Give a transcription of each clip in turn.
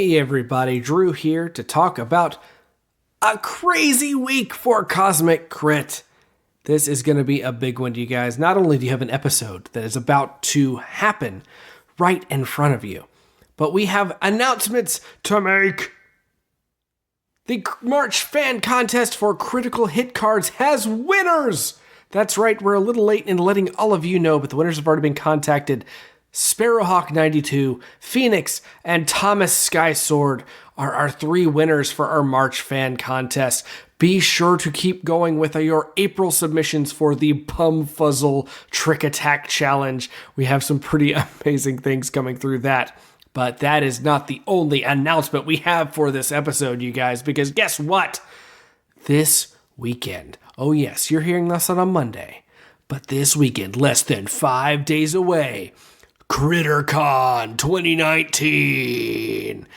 Hey everybody, Drew here to talk about a crazy week for Cosmic Crit. This is going to be a big one to you guys. Not only do you have an episode that is about to happen right in front of you, but we have announcements to make. The March fan contest for critical hit cards has winners! That's right, we're a little late in letting all of you know, but the winners have already been contacted. Sparrowhawk92, Phoenix, and Thomas Skysword are our three winners for our March fan contest. Be sure to keep going with your April submissions for the Pumfuzzle Trick Attack Challenge. We have some pretty amazing things coming through that. But that is not the only announcement we have for this episode, you guys, because guess what? This weekend, oh yes, you're hearing this on a Monday, but this weekend, less than 5 days away, CritterCon 2019.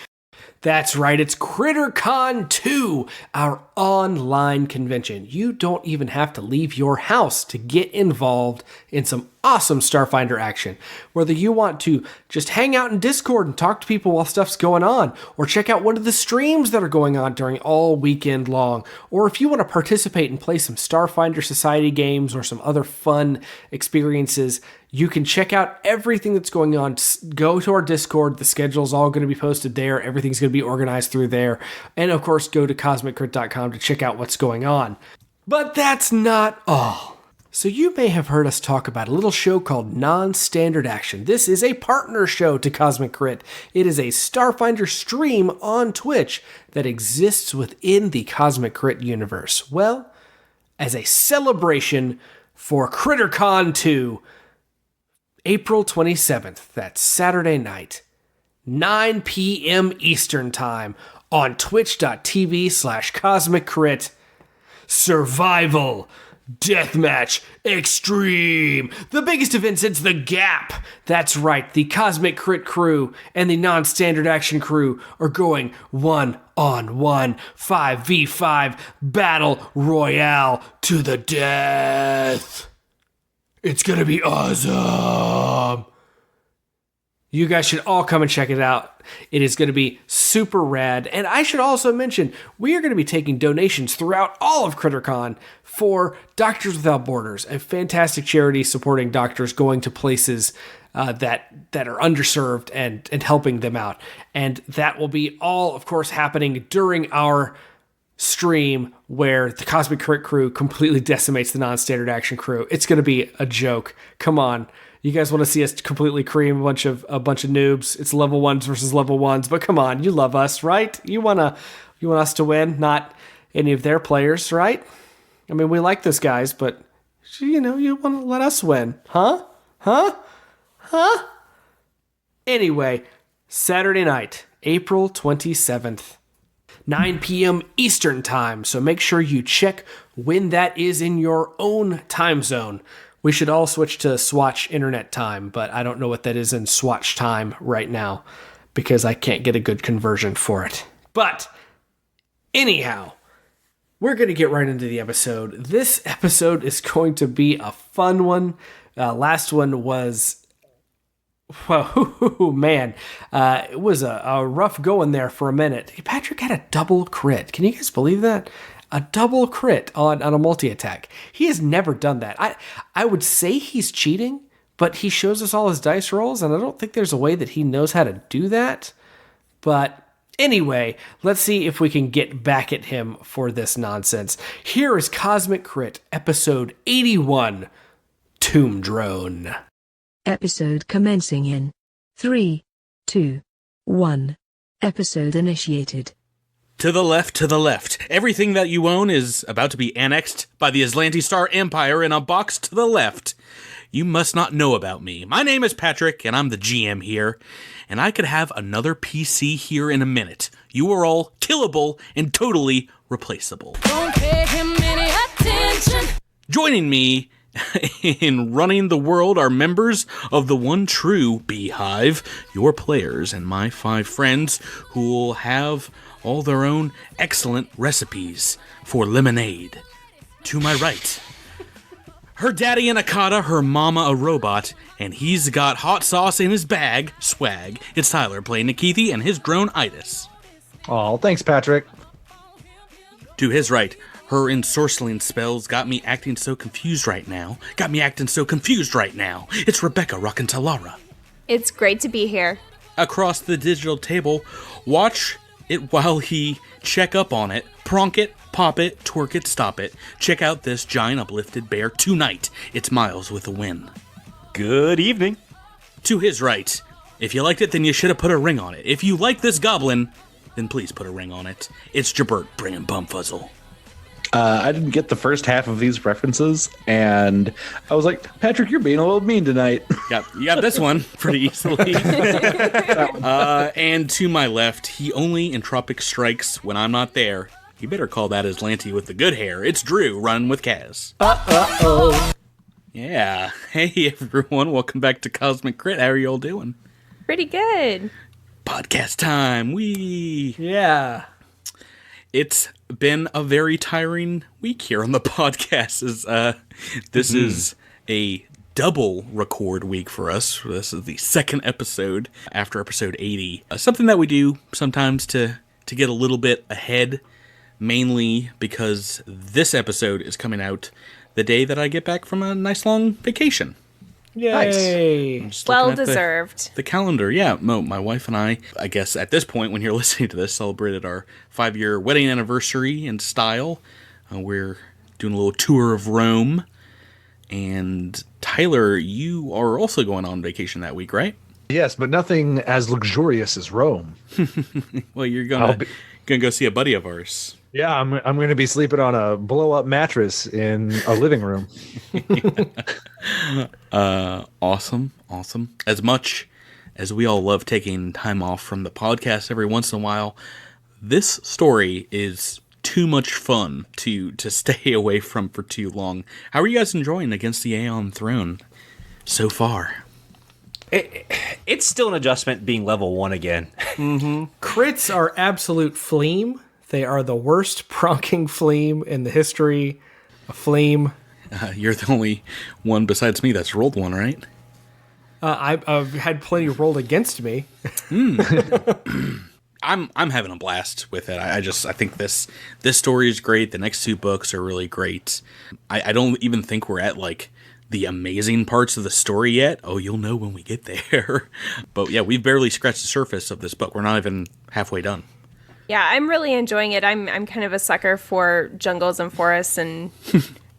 That's right, it's CritterCon 2, our online convention. You don't even have to leave your house to get involved in some awesome Starfinder action. Whether you want to just hang out in Discord and talk to people while stuff's going on, or check out one of the streams that are going on during all weekend long, or if you want to participate and play some Starfinder Society games or some other fun experiences, you can check out everything that's going on. Go to our Discord. The schedule's all going to be posted there. Everything's going to be organized through there. And of course, go to CosmicCrit.com to check out what's going on. But that's not all. So you may have heard us talk about a little show called Non-Standard Action. This is a partner show to Cosmic Crit. It is a Starfinder stream on Twitch that exists within the Cosmic Crit universe. Well, as a celebration for CritterCon 2, April 27th, that's Saturday night, 9 p.m. Eastern Time on twitch.tv/CosmicCrit. Survival Deathmatch Extreme, the biggest event since The Gap. That's right, the Cosmic Crit crew and the Non-Standard Action crew are going 1-on-1 5v5 battle royale to the death. It's gonna be awesome. You guys should all come and check it out. It is going to be super rad. And I should also mention, we are going to be taking donations throughout all of CritterCon for Doctors Without Borders, a fantastic charity supporting doctors going to places that are underserved and helping them out. And that will be all, of course, happening during our stream where the Cosmic Crit crew completely decimates the Non-Standard Action crew. It's going to be a joke. Come on. You guys want to see us completely cream a bunch of noobs? It's level 1s versus level 1s, but come on, you love us, right? You want us to win, not any of their players, right? I mean, we like those guys, but you want to let us win, huh? Anyway, Saturday night, April 27th. 9 p.m. Eastern Time, so make sure you check when that is in your own time zone. We should all switch to Swatch Internet Time, but I don't know what that is in Swatch Time right now because I can't get a good conversion for it. But anyhow, we're going to get right into the episode. This episode is going to be a fun one. Last one was... Whoa, man, it was a rough going there for a minute. Patrick had a double crit. Can you guys believe that? A double crit on a multi-attack. He has never done that. I would say he's cheating, but he shows us all his dice rolls, and I don't think there's a way that he knows how to do that. But anyway, let's see if we can get back at him for this nonsense. Here is Cosmic Crit, episode 81, Tombdrone. Episode commencing in 3, 2, 1. Episode initiated. To the left, to the left. Everything that you own is about to be annexed by the Aslanti Star Empire in a box to the left. You must not know about me. My name is Patrick, and I'm the GM here, and I could have another PC here in a minute. You are all killable and totally replaceable. Don't pay him any attention. Joining me in running the world are members of the one true Beehive, your players and my 5 friends who will have all their own excellent recipes for lemonade. To my right, Her daddy an Akata, her mama a robot, and he's got hot sauce in his bag, swag. It's Tyler playing Nikithi and his drone Itis. Oh, thanks, Patrick. To his right, her ensorceling spells got me acting so confused right now. It's Rebecca rockin' Talara. It's great to be here. Across the digital table, watch it while he check up on it, pronk it, pop it, twerk it, stop it. Check out this giant uplifted bear tonight. It's Miles with a win. Good evening. To his right, if you liked it, then you should have put a ring on it. If you like this goblin, then please put a ring on it. It's Jabert bringing Bumfuzzle. I didn't get the first half of these references, and I was like, Patrick, you're being a little mean tonight. You got this one pretty easily. And to my left, he only entropic strikes when I'm not there. You better call that Aslanti with the good hair. It's Drew running with Kaz. Uh-oh. Yeah. Hey, everyone. Welcome back to Cosmic Crit. How are you all doing? Pretty good. Podcast time. Wee. Yeah. It's been a very tiring week here on the podcast. This is a double record week for us. This is the second episode after episode 80. Something that we do sometimes to get a little bit ahead, mainly because this episode is coming out the day that I get back from a nice long vacation. Yay. Nice. Well deserved. The calendar, yeah. My wife and I guess at this point when you're listening to this, celebrated our 5-year wedding anniversary in style. We're doing a little tour of Rome. And Tyler, you are also going on vacation that week, right? Yes, but nothing as luxurious as Rome. Well, you're gonna go see a buddy of ours. Yeah, I'm going to be sleeping on a blow-up mattress in a living room. Awesome. As much as we all love taking time off from the podcast every once in a while, this story is too much fun to stay away from for too long. How are you guys enjoying Against the Aeon Throne so far? It's still an adjustment being level 1 again. Mm-hmm. Crits are absolute fleam. They are the worst pronking fleam in the history of fleam. You're the only one besides me that's rolled one, right? I've had plenty rolled against me. I'm having a blast with it. I think this story is great. The next 2 books are really great. I don't even think we're at like the amazing parts of the story yet. Oh, you'll know when we get there. But yeah, we've barely scratched the surface of this book. We're not even halfway done. Yeah, I'm really enjoying it. I'm kind of a sucker for jungles and forests and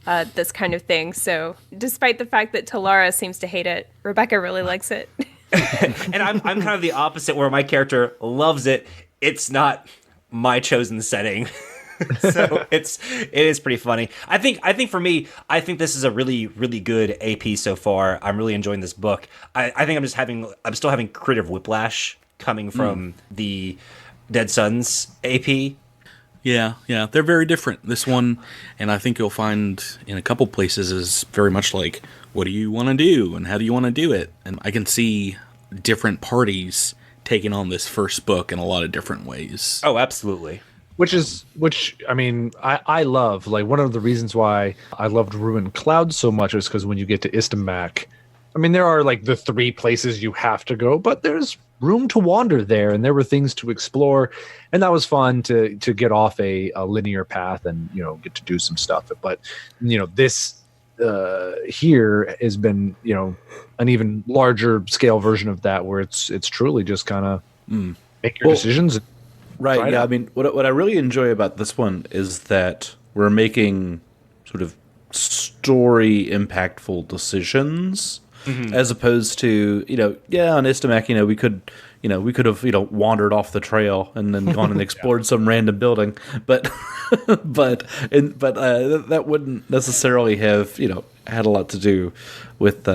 this kind of thing. So despite the fact that Talara seems to hate it, Rebecca really likes it. And I'm kind of the opposite, where my character loves it. It's not my chosen setting. So it is pretty funny. I think for me, I think this is a really, really good AP so far. I'm really enjoying this book. I think I'm still having creative whiplash coming from the Dead Sons AP. Yeah, they're very different. This one, and I think you'll find in a couple places, is very much like, what do you want to do, and how do you want to do it? And I can see different parties taking on this first book in a lot of different ways. Oh, absolutely. Which I mean, I love, like, one of the reasons why I loved Ruined Cloud so much is because when you get to Istamak, I mean, there are like the 3 places you have to go, but there's room to wander there, and there were things to explore, and that was fun to get off a linear path and, you know, get to do some stuff. But, you know, this here has been, you know, an even larger scale version of that, where it's truly just kind of make your decisions. Right. Yeah. I mean, what I really enjoy about this one is that we're making sort of story impactful decisions, as opposed to, you know, on Istamak, we could have wandered off the trail and then gone and explored some random building, but that wouldn't necessarily have had a lot to do with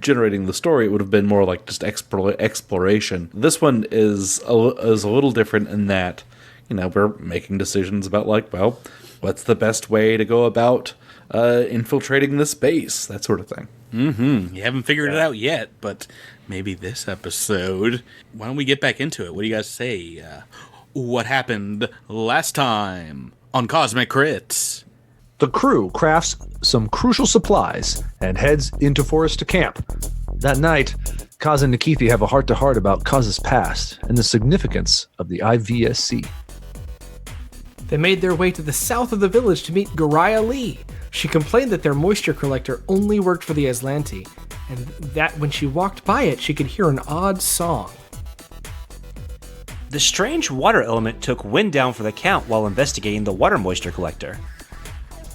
generating the story. It would have been more like just exploration. This one is a little different in that we're making decisions about, like, well, what's the best way to go about infiltrating this base, that sort of thing. You haven't figured it out yet, but maybe this episode. Why don't we get back into it? What do you guys say? What happened last time on Cosmic Crits? The crew crafts some crucial supplies and heads into forest to camp. That night, Kaz and Nikithi have a heart-to-heart about Kaz's past and the significance of the IVSC. They made their way to the south of the village to meet Gariah Lee. She complained that their moisture collector only worked for the Aslanti, and that when she walked by it, she could hear an odd song. The strange water element took wind down for the Count while investigating the water moisture collector.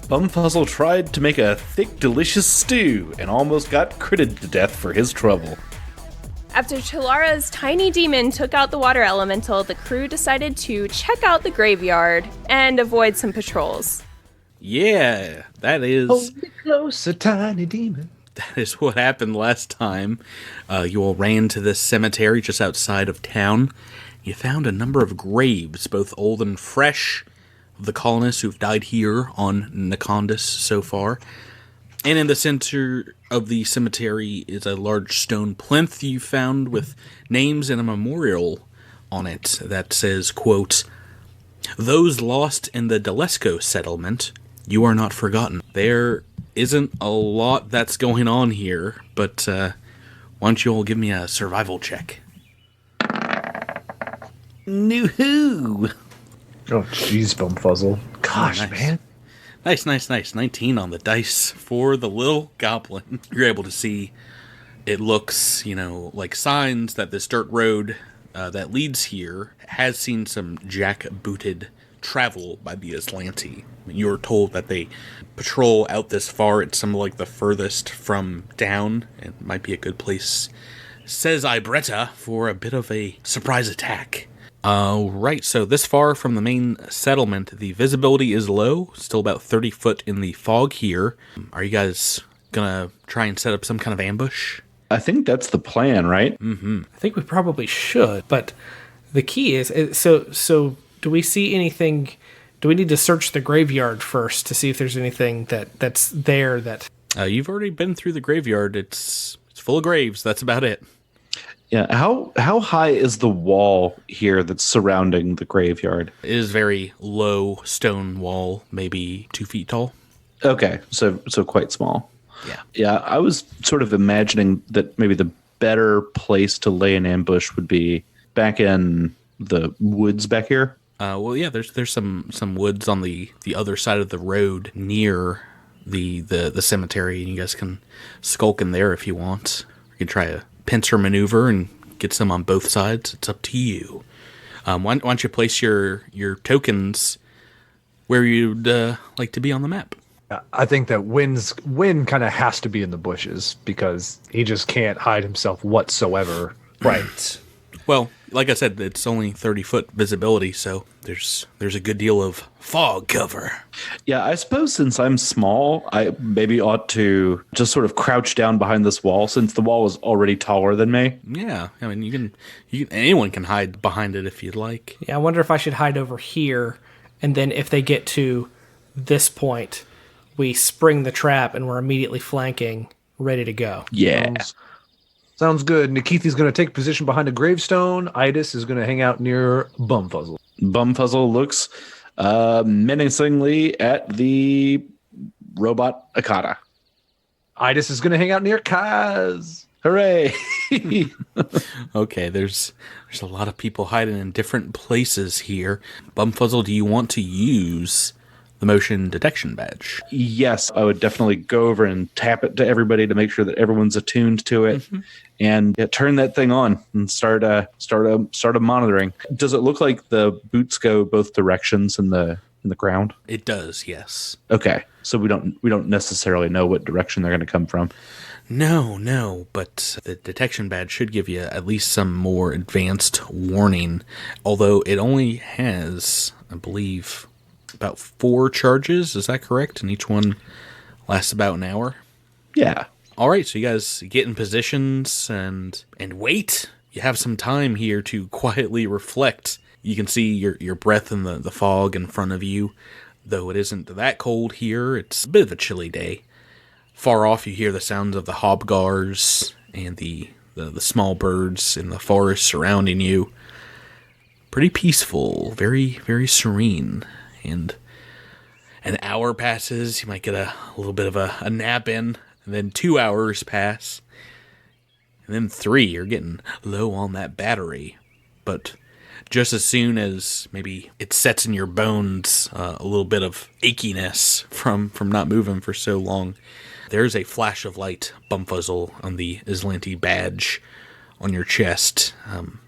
Bumfuzzle tried to make a thick, delicious stew and almost got critted to death for his trouble. After Talara's tiny demon took out the water elemental, the crew decided to check out the graveyard and avoid some patrols. Yeah, that is Hold me close, a tiny demon. that is what happened last time. You all ran to this cemetery just outside of town. You found a number of graves, both old and fresh, of the colonists who've died here on Nakondis so far. And in the center of the cemetery is a large stone plinth you found with names and a memorial on it that says, quote, "Those lost in the Delesco settlement, you are not forgotten." There isn't a lot that's going on here, but why don't you all give me a survival check? New-hoo! Oh, jeez, Bumfuzzle. Gosh, nice. man. Nice. 19 on the dice for the little goblin. You're able to see it looks, like signs that this dirt road that leads here has seen some jack-booted travel by the Aslanti. You're told that they patrol out this far. It's some like the furthest from down. It might be a good place, says Ibretta, for a bit of a surprise attack. Right, so this far from the main settlement, the visibility is low, still about 30 foot in the fog here. Are you guys gonna try and set up some kind of ambush? I think that's the plan, right? I think we probably should, but the key is, so do we see anything, do we need to search the graveyard first to see if there's anything that's there that... You've already been through the graveyard, it's full of graves, that's about it. Yeah, how high is the wall here that's surrounding the graveyard? It is very low stone wall, maybe 2 feet tall. Okay, so quite small. Yeah. Yeah, I was sort of imagining that maybe the better place to lay an ambush would be back in the woods back here. Well, yeah, there's some woods on the other side of the road near the cemetery, and you guys can skulk in there if you want. You can try a pincer maneuver and get some on both sides. It's up to you. Why don't you place your tokens where you'd like to be on the map? I think that Win kind of has to be in the bushes because he just can't hide himself whatsoever. Right. Well, like I said, it's only 30-foot visibility, so there's a good deal of fog cover. Yeah, I suppose since I'm small, I maybe ought to just sort of crouch down behind this wall since the wall is already taller than me. Yeah, I mean, you can anyone can hide behind it if you'd like. Yeah, I wonder if I should hide over here, and then if they get to this point, we spring the trap and we're immediately flanking, ready to go. Yeah. Sounds good. Nikithi's going to take position behind a gravestone. Idis is going to hang out near Bumfuzzle. Bumfuzzle looks menacingly at the robot Akata. Idis is going to hang out near Kaz. Hooray! Okay, there's a lot of people hiding in different places here. Bumfuzzle, do you want to use the motion detection badge? Yes, I would definitely go over and tap it to everybody to make sure that everyone's attuned to it, and turn that thing on and start a monitoring. Does it look like the boots go both directions in the ground? It does, yes. Okay, so we don't necessarily know what direction they're going to come from. No, but the detection badge should give you at least some more advanced warning, although it only has, I believe, about 4 charges. Is that correct? And each one lasts about an hour? Yeah. All right, so you guys get in positions and wait. You have some time here to quietly reflect. You can see your breath in the fog in front of you, though it isn't that cold here. It's a bit of a chilly day. Far off, you hear the sounds of the hobgars and the small birds in the forest surrounding you. Pretty peaceful, very, very serene. And an hour passes. You might get a little bit of a nap in, and then 2 hours pass. And then 3, you're getting low on that battery. But just as soon as maybe it sets in your bones a little bit of achiness from not moving for so long, there's a flash of light, Bumfuzzle, on the Aslanti badge on your chest.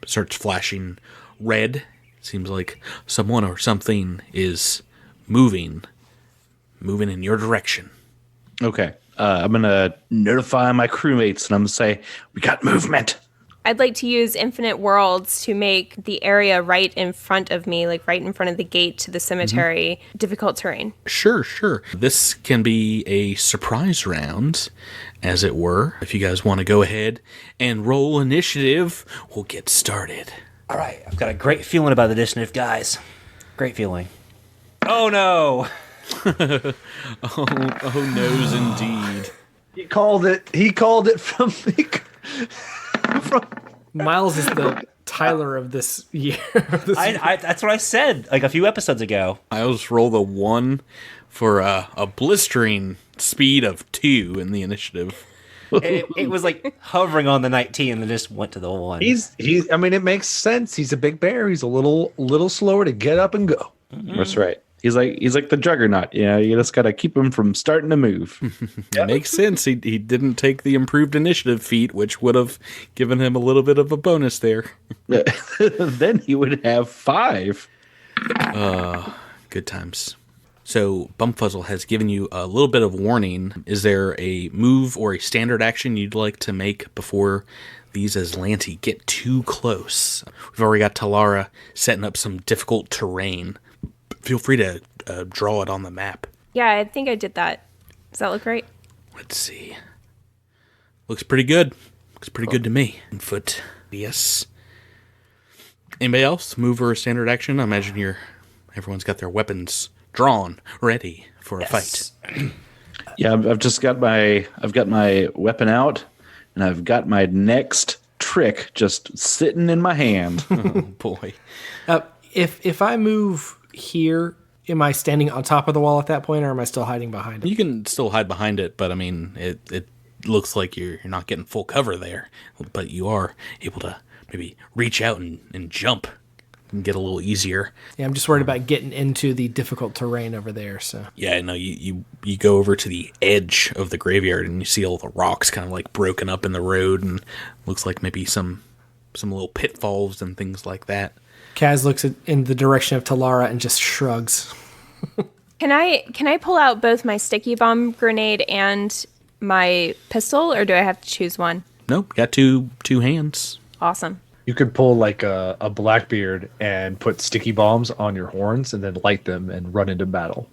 Starts flashing red. Seems like someone or something is moving in your direction. Okay. I'm going to notify my crewmates and I'm going to say, we got movement. I'd like to use Infinite Worlds to make the area right in front of me, like right in front of the gate to the cemetery, difficult terrain. Sure. This can be a surprise round, as it were. If you guys want to go ahead and roll initiative, we'll get started. All right, I've got a great feeling about the initiative, guys. Great feeling. Oh no! Oh no's indeed. He called it from the... Miles is the Tyler of this year. That's what I said like a few episodes ago. I always rolled a 1 for a blistering speed of 2 in the initiative. It was like hovering on the 19 and then just went to the 1. I mean, it makes sense. He's a big bear. He's a little slower to get up and go. Mm-hmm. That's right. He's like the juggernaut. Yeah, you just got to keep him from starting to move. It makes sense. He didn't take the improved initiative feat, which would have given him a little bit of a bonus there. Then he would have 5. Good times. So Bumfuzzle has given you a little bit of warning. Is there a move or a standard action you'd like to make before these Aslanti get too close? We've already got Talara setting up some difficult terrain. Feel free to draw it on the map. Yeah, I think I did that. Does that look right? Let's see. Looks pretty good. Looks pretty good to me. Foot. Yes. Anybody else? Move or a standard action? I imagine everyone's got their weapons drawn, ready for a fight. Yeah, I've got my weapon out, and I've got my next trick just sitting in my hand. Oh boy. If I move here, am I standing on top of the wall at that point, or am I still hiding behind it? You can still hide behind it, but I mean, it looks like you're not getting full cover there, but you are able to maybe reach out and jump and get a little easier. Yeah, I'm just worried about getting into the difficult terrain over there. So yeah, no, you go over to the edge of the graveyard and you see all the rocks kind of like broken up in the road, and looks like maybe some little pitfalls and things like that. Kaz looks in the direction of Talara and just shrugs. Can I pull out both my sticky bomb grenade and my pistol, or do I have to choose one? Nope, got two hands. Awesome. You could pull like a Blackbeard and put sticky bombs on your horns and then light them and run into battle.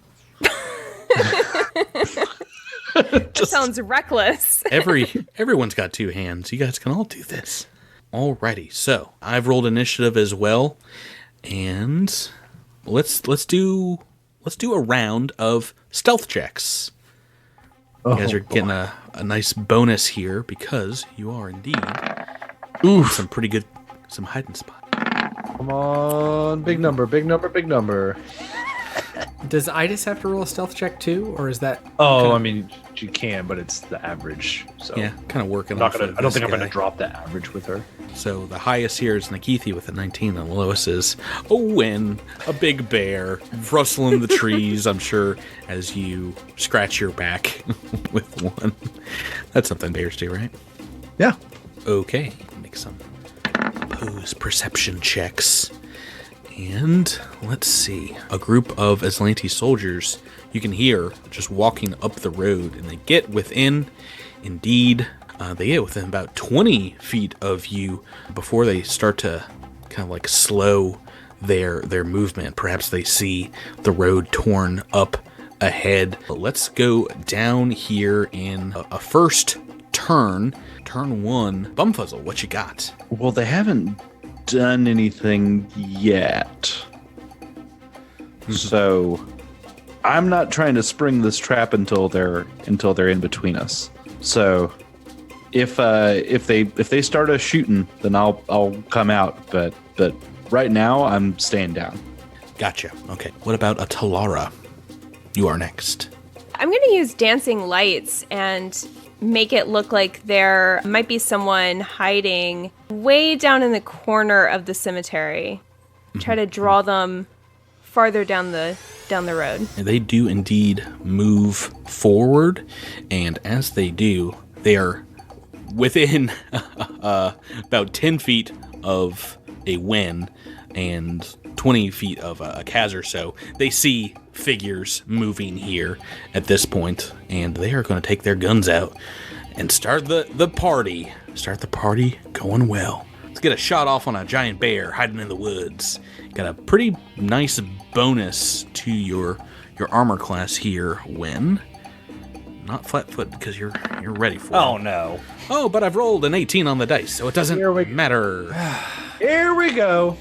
That sounds reckless. Everyone's got 2 hands. You guys can all do this. Alrighty, so I've rolled initiative as well, and let's do a round of stealth checks. You guys are getting a nice bonus here because you are indeed some hiding spot. Come on, big number. Does Idis have to roll a stealth check too, or is that? Oh, I mean, she can, but it's the average. So Yeah, kind of working. I off of don't think I'm this going to guy. drop the average with her. So the highest here is Nikithi with a 19, and the lowest is a win, a big bear, rustling the trees, I'm sure, as you scratch your back with 1. That's something bears do, right? Yeah. Okay, make some pose perception checks. And let's see, a group of Aslanti soldiers you can hear just walking up the road, and they get within about 20 feet of you before they start to kind of like slow their movement. Perhaps they see the road torn up ahead. Let's go down here in a first turn. Turn 1. Bumfuzzle, what you got? Well, they haven't done anything yet. So I'm not trying to spring this trap until they're in between us. So if they start us shooting, then I'll come out, but right now I'm staying down. Gotcha. Okay. What about a Talara? you are next. I'm going to use dancing lights and make it look like there might be someone hiding way down in the corner of the cemetery. Try to draw them farther down the road. They do indeed move forward, and as they do, they are within about 10 feet of a Wen and 20 feet of a Kaz or so. They see figures moving here at this point, and they are going to take their guns out and start the party. Start the party going well. Let's get a shot off on a giant bear hiding in the woods. Got a pretty nice bonus to your armor class here, Wen. Not flat-foot because you're ready for it. Oh, no. Oh, but I've rolled an 18 on the dice, so it doesn't matter. Here we go.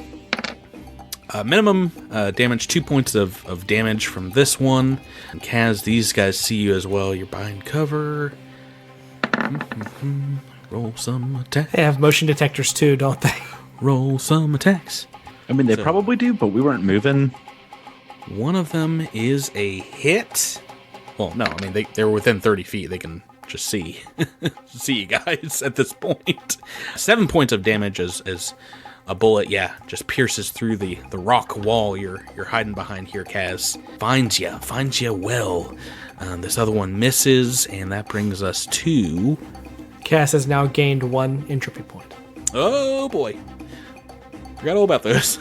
Minimum damage, 2 points of damage from this one. And Kaz, these guys see you as well. You're behind cover. Roll some attacks. They have motion detectors too, don't they? Roll some attacks. I mean, they probably do, but we weren't moving. One of them is a hit. Well, no, I mean, they're within 30 feet. They can just see you guys at this point. 7 points of damage as a bullet, just pierces through the rock wall you're hiding behind here, Kaz. Finds you well. This other one misses, and that brings us to... Cass has now gained 1 entropy point. Oh, boy. Forgot all about those.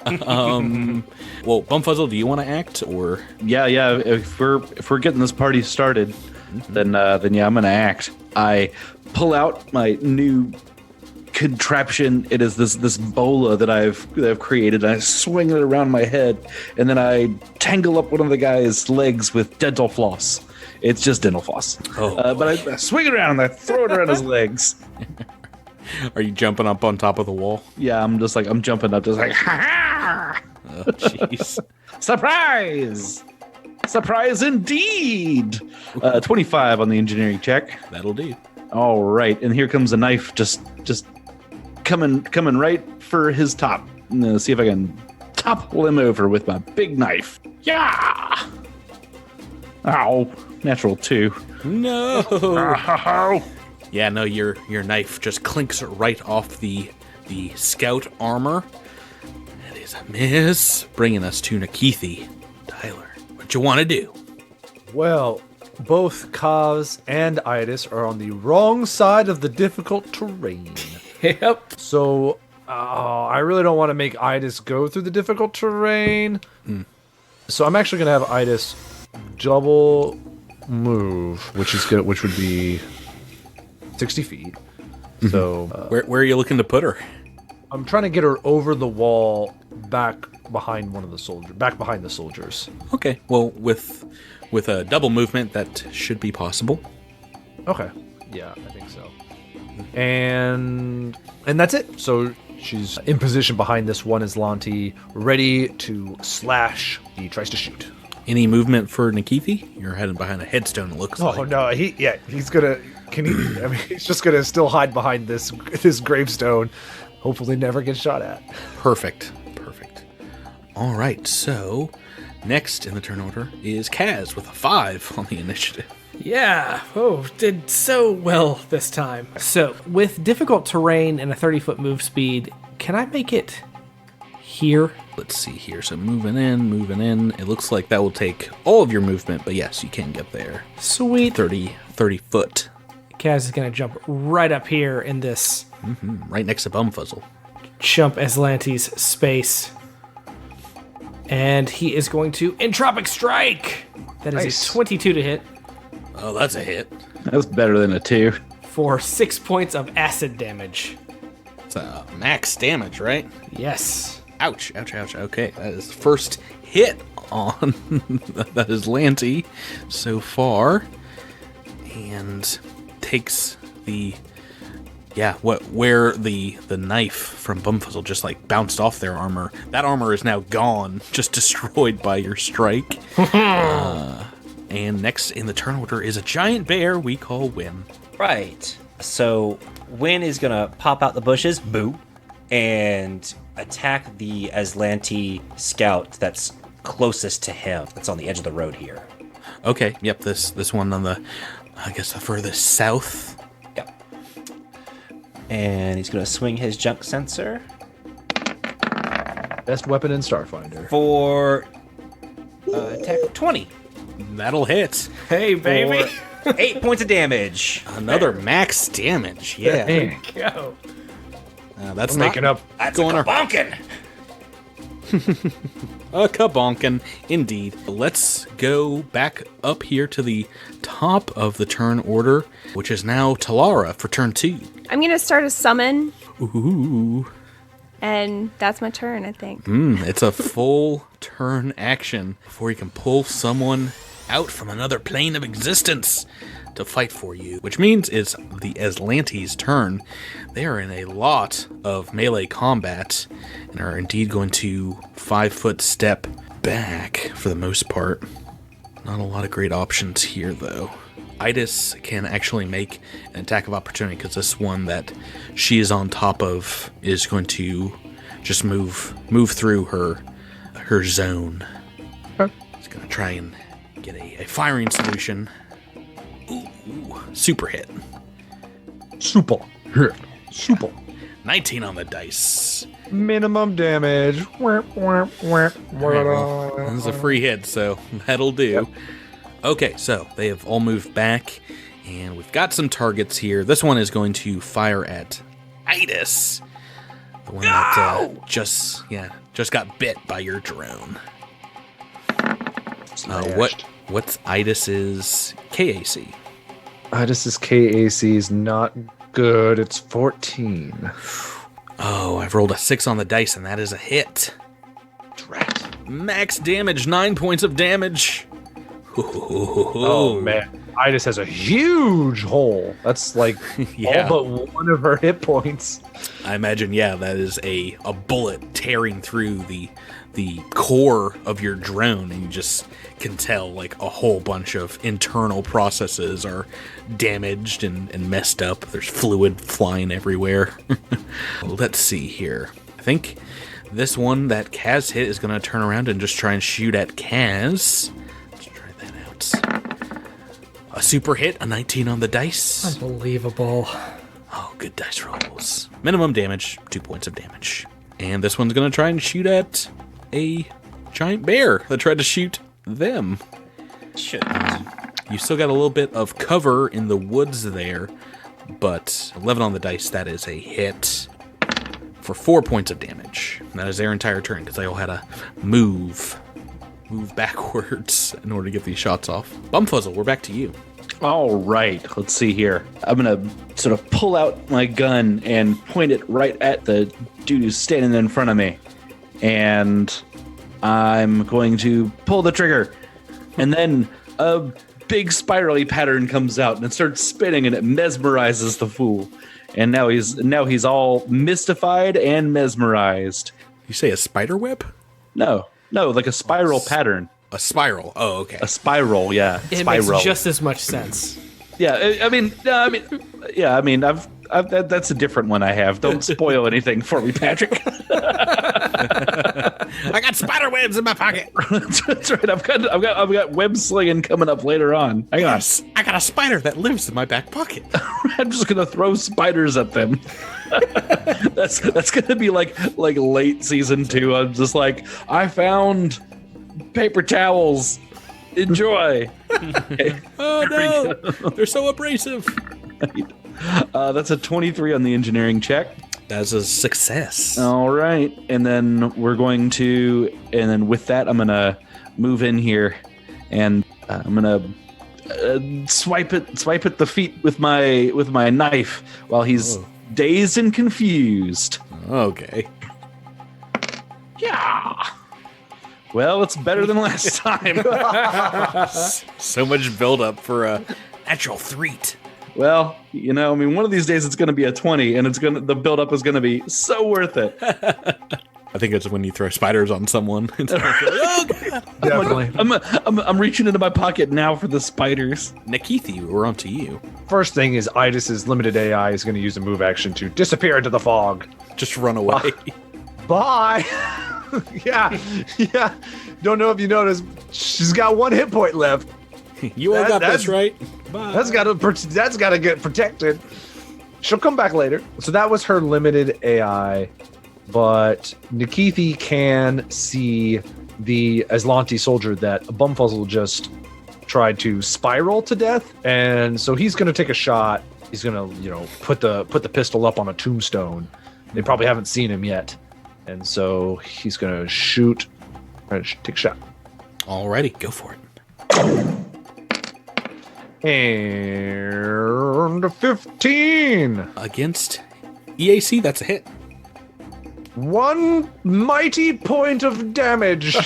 Well, Bumfuzzle, do you want to act, or... Yeah. If we're getting this party started, then yeah, I'm gonna act. I pull out my new contraption. It is this bola that I've created. I swing it around my head, and then I tangle up one of the guy's legs with dental floss. It's just dental floss. But I swing it around and I throw it around his legs. Are you jumping up on top of the wall? Yeah, I'm jumping up, just like, ha ha! Oh, jeez. Surprise! Surprise indeed! 25 on the engineering check. That'll do. All right, and here comes a knife, just coming right for his top. See if I can topple him over with my big knife. Yeah! Ow! Natural 2. No! Ow. Yeah, no, your knife just clinks right off the scout armor. That is a miss. Bringing us to Nikithi. Tyler, what you want to do? Well, both Kaz and Idis are on the wrong side of the difficult terrain. Yep. So, I really don't want to make Idis go through the difficult terrain. So I'm actually going to have Idis double move, which would be 60 feet. So Where are you looking to put her? I'm trying to get her over the wall, back behind the soldiers. Okay, well, with a double movement, that should be possible. Okay. Yeah, I think so. And that's it. So she's in position behind this one Aslanti, ready to slash. He tries to shoot. Any movement for Nikithi? You're hiding behind a headstone, it looks like. Oh no, he's gonna. He's just gonna still hide behind this gravestone. Hopefully, never get shot at. Perfect. All right, so next in the turn order is Kaz with a 5 on the initiative. Yeah. Oh, did so well this time. So, with difficult terrain and a 30-foot move speed, can I make it here? Let's see here. So moving in. It looks like that will take all of your movement, but yes, you can get there. Sweet. 30 foot. Kaz is going to jump right up here in this Right next to Bumfuzzle. chump Aslante's space. And he is going to Entropic Strike. That is Nice. a 22 to hit Oh, that's a hit. That's better than a 2. for 6 points of acid damage. It's a max damage, right? Yes. Ouch. Okay, that is the first hit on that is Lanty so far. And takes where the knife from Bumfuzzle just like bounced off their armor. That armor is now gone, just destroyed by your strike. And next in the turn order is a giant bear we call Win. Right. So Win is gonna pop out the bushes, boo, and attack the Aslanti scout that's closest to him. That's on the edge of the road here. Okay, yep, this one on the, I guess, the furthest south. Yep. And he's going to swing his junk sensor Best weapon in Starfinder. for attack 20. That'll hit. Hey, baby. For 8 points of damage. Another max damage. Yeah. Dang. Go. That's Making up. That's Going a ar- bonkin'. A kabonkin, indeed. Let's go back up here to the top of the turn order, which is now Talara for turn 2. I'm going to start a summon, Ooh. and that's my turn, I think. It's a full turn action before you can pull someone out from another plane of existence to fight for you, which means it's the Aslantes' turn. They are in a lot of melee combat and are indeed going to 5-foot step back for the most part. Not a lot of great options here, though. Itis can actually make an attack of opportunity because this one that she is on top of is going to just move through her zone. It's going to try and get a firing solution. Ooh, super hit. Super hit. Super. 19 on the dice. Minimum damage. This is a free hit, so that'll do. Yep. Okay, so they have all moved back, and we've got some targets here. This one is going to fire at Itis, the one that just got bit by your drone. What's Itis's KAC? This KAC is not good. It's 14. Oh, I've rolled a 6 on the dice, and that is a hit. Drat. Max damage, 9 points of damage. Oh man, Itis has a huge hole. That's like Yeah. all but one of her hit points. I imagine, yeah, that is a bullet tearing through the core of your drone, and you just can tell like a whole bunch of internal processes are damaged and messed up. There's fluid flying everywhere. Let's see here. I think this one that Kaz hit is going to turn around and just try and shoot at Kaz. Let's try that out. A super hit, a 19 on the dice. Unbelievable. Oh, good dice rolls. Minimum damage, 2 points of damage. And this one's going to try and shoot at a giant bear that tried to shoot them. Shouldn't. You still got a little bit of cover in the woods there, but 11 on the dice, that is a hit for 4 points of damage. And that is their entire turn, because they all had to move backwards in order to get these shots off. Bumfuzzle, we're back to you. All right, let's see here. I'm gonna sort of pull out my gun and point it right at the dude who's standing in front of me, and I'm going to pull the trigger, and then a big spirally pattern comes out and it starts spinning and it mesmerizes the fool, and now he's all mystified and mesmerized. You say a spider web? No, like a spiral pattern. A spiral. Oh, okay. A spiral, yeah. It spiral. makes just as much sense. Yeah, I've that's a different one I have. Don't spoil anything for me, Patrick. I got spider webs in my pocket. That's right. I've got web slinging coming up later on. Hang on. I got a spider that lives in my back pocket. I'm just gonna throw spiders at them. that's gonna be like late season 2. I'm just like, I found paper towels. Enjoy. Oh no, they're so abrasive. That's a 23 on the engineering check. That's a success. All right, and then with that, I'm gonna move in here, and I'm gonna swipe at the feet with my knife while he's dazed and confused. Okay. Yeah. Well, it's better than last time. So much buildup for a natural threat. Well, one of these days it's going to be a 20, and the buildup is going to be so worth it. I think it's when you throw spiders on someone. It's like, oh god! Definitely. I'm reaching into my pocket now for the spiders. Nikithi, we're on to you. First thing is Itis's limited AI is going to use a move action to disappear into the fog. Just run away. Bye. yeah. don't know if you noticed, she's got 1 hit point left. You all got this, right? Bye. That's got to get protected. She'll come back later. So that was her limited AI, but Nikithi can see the Aslanti soldier that Bumfuzzle just tried to spiral to death, and so he's going to take a shot. He's going to, put the pistol up on a tombstone. They probably haven't seen him yet, and so he's going to shoot. Take a shot. Alrighty, go for it. And 15. Against EAC, that's a hit. 1 mighty point of damage.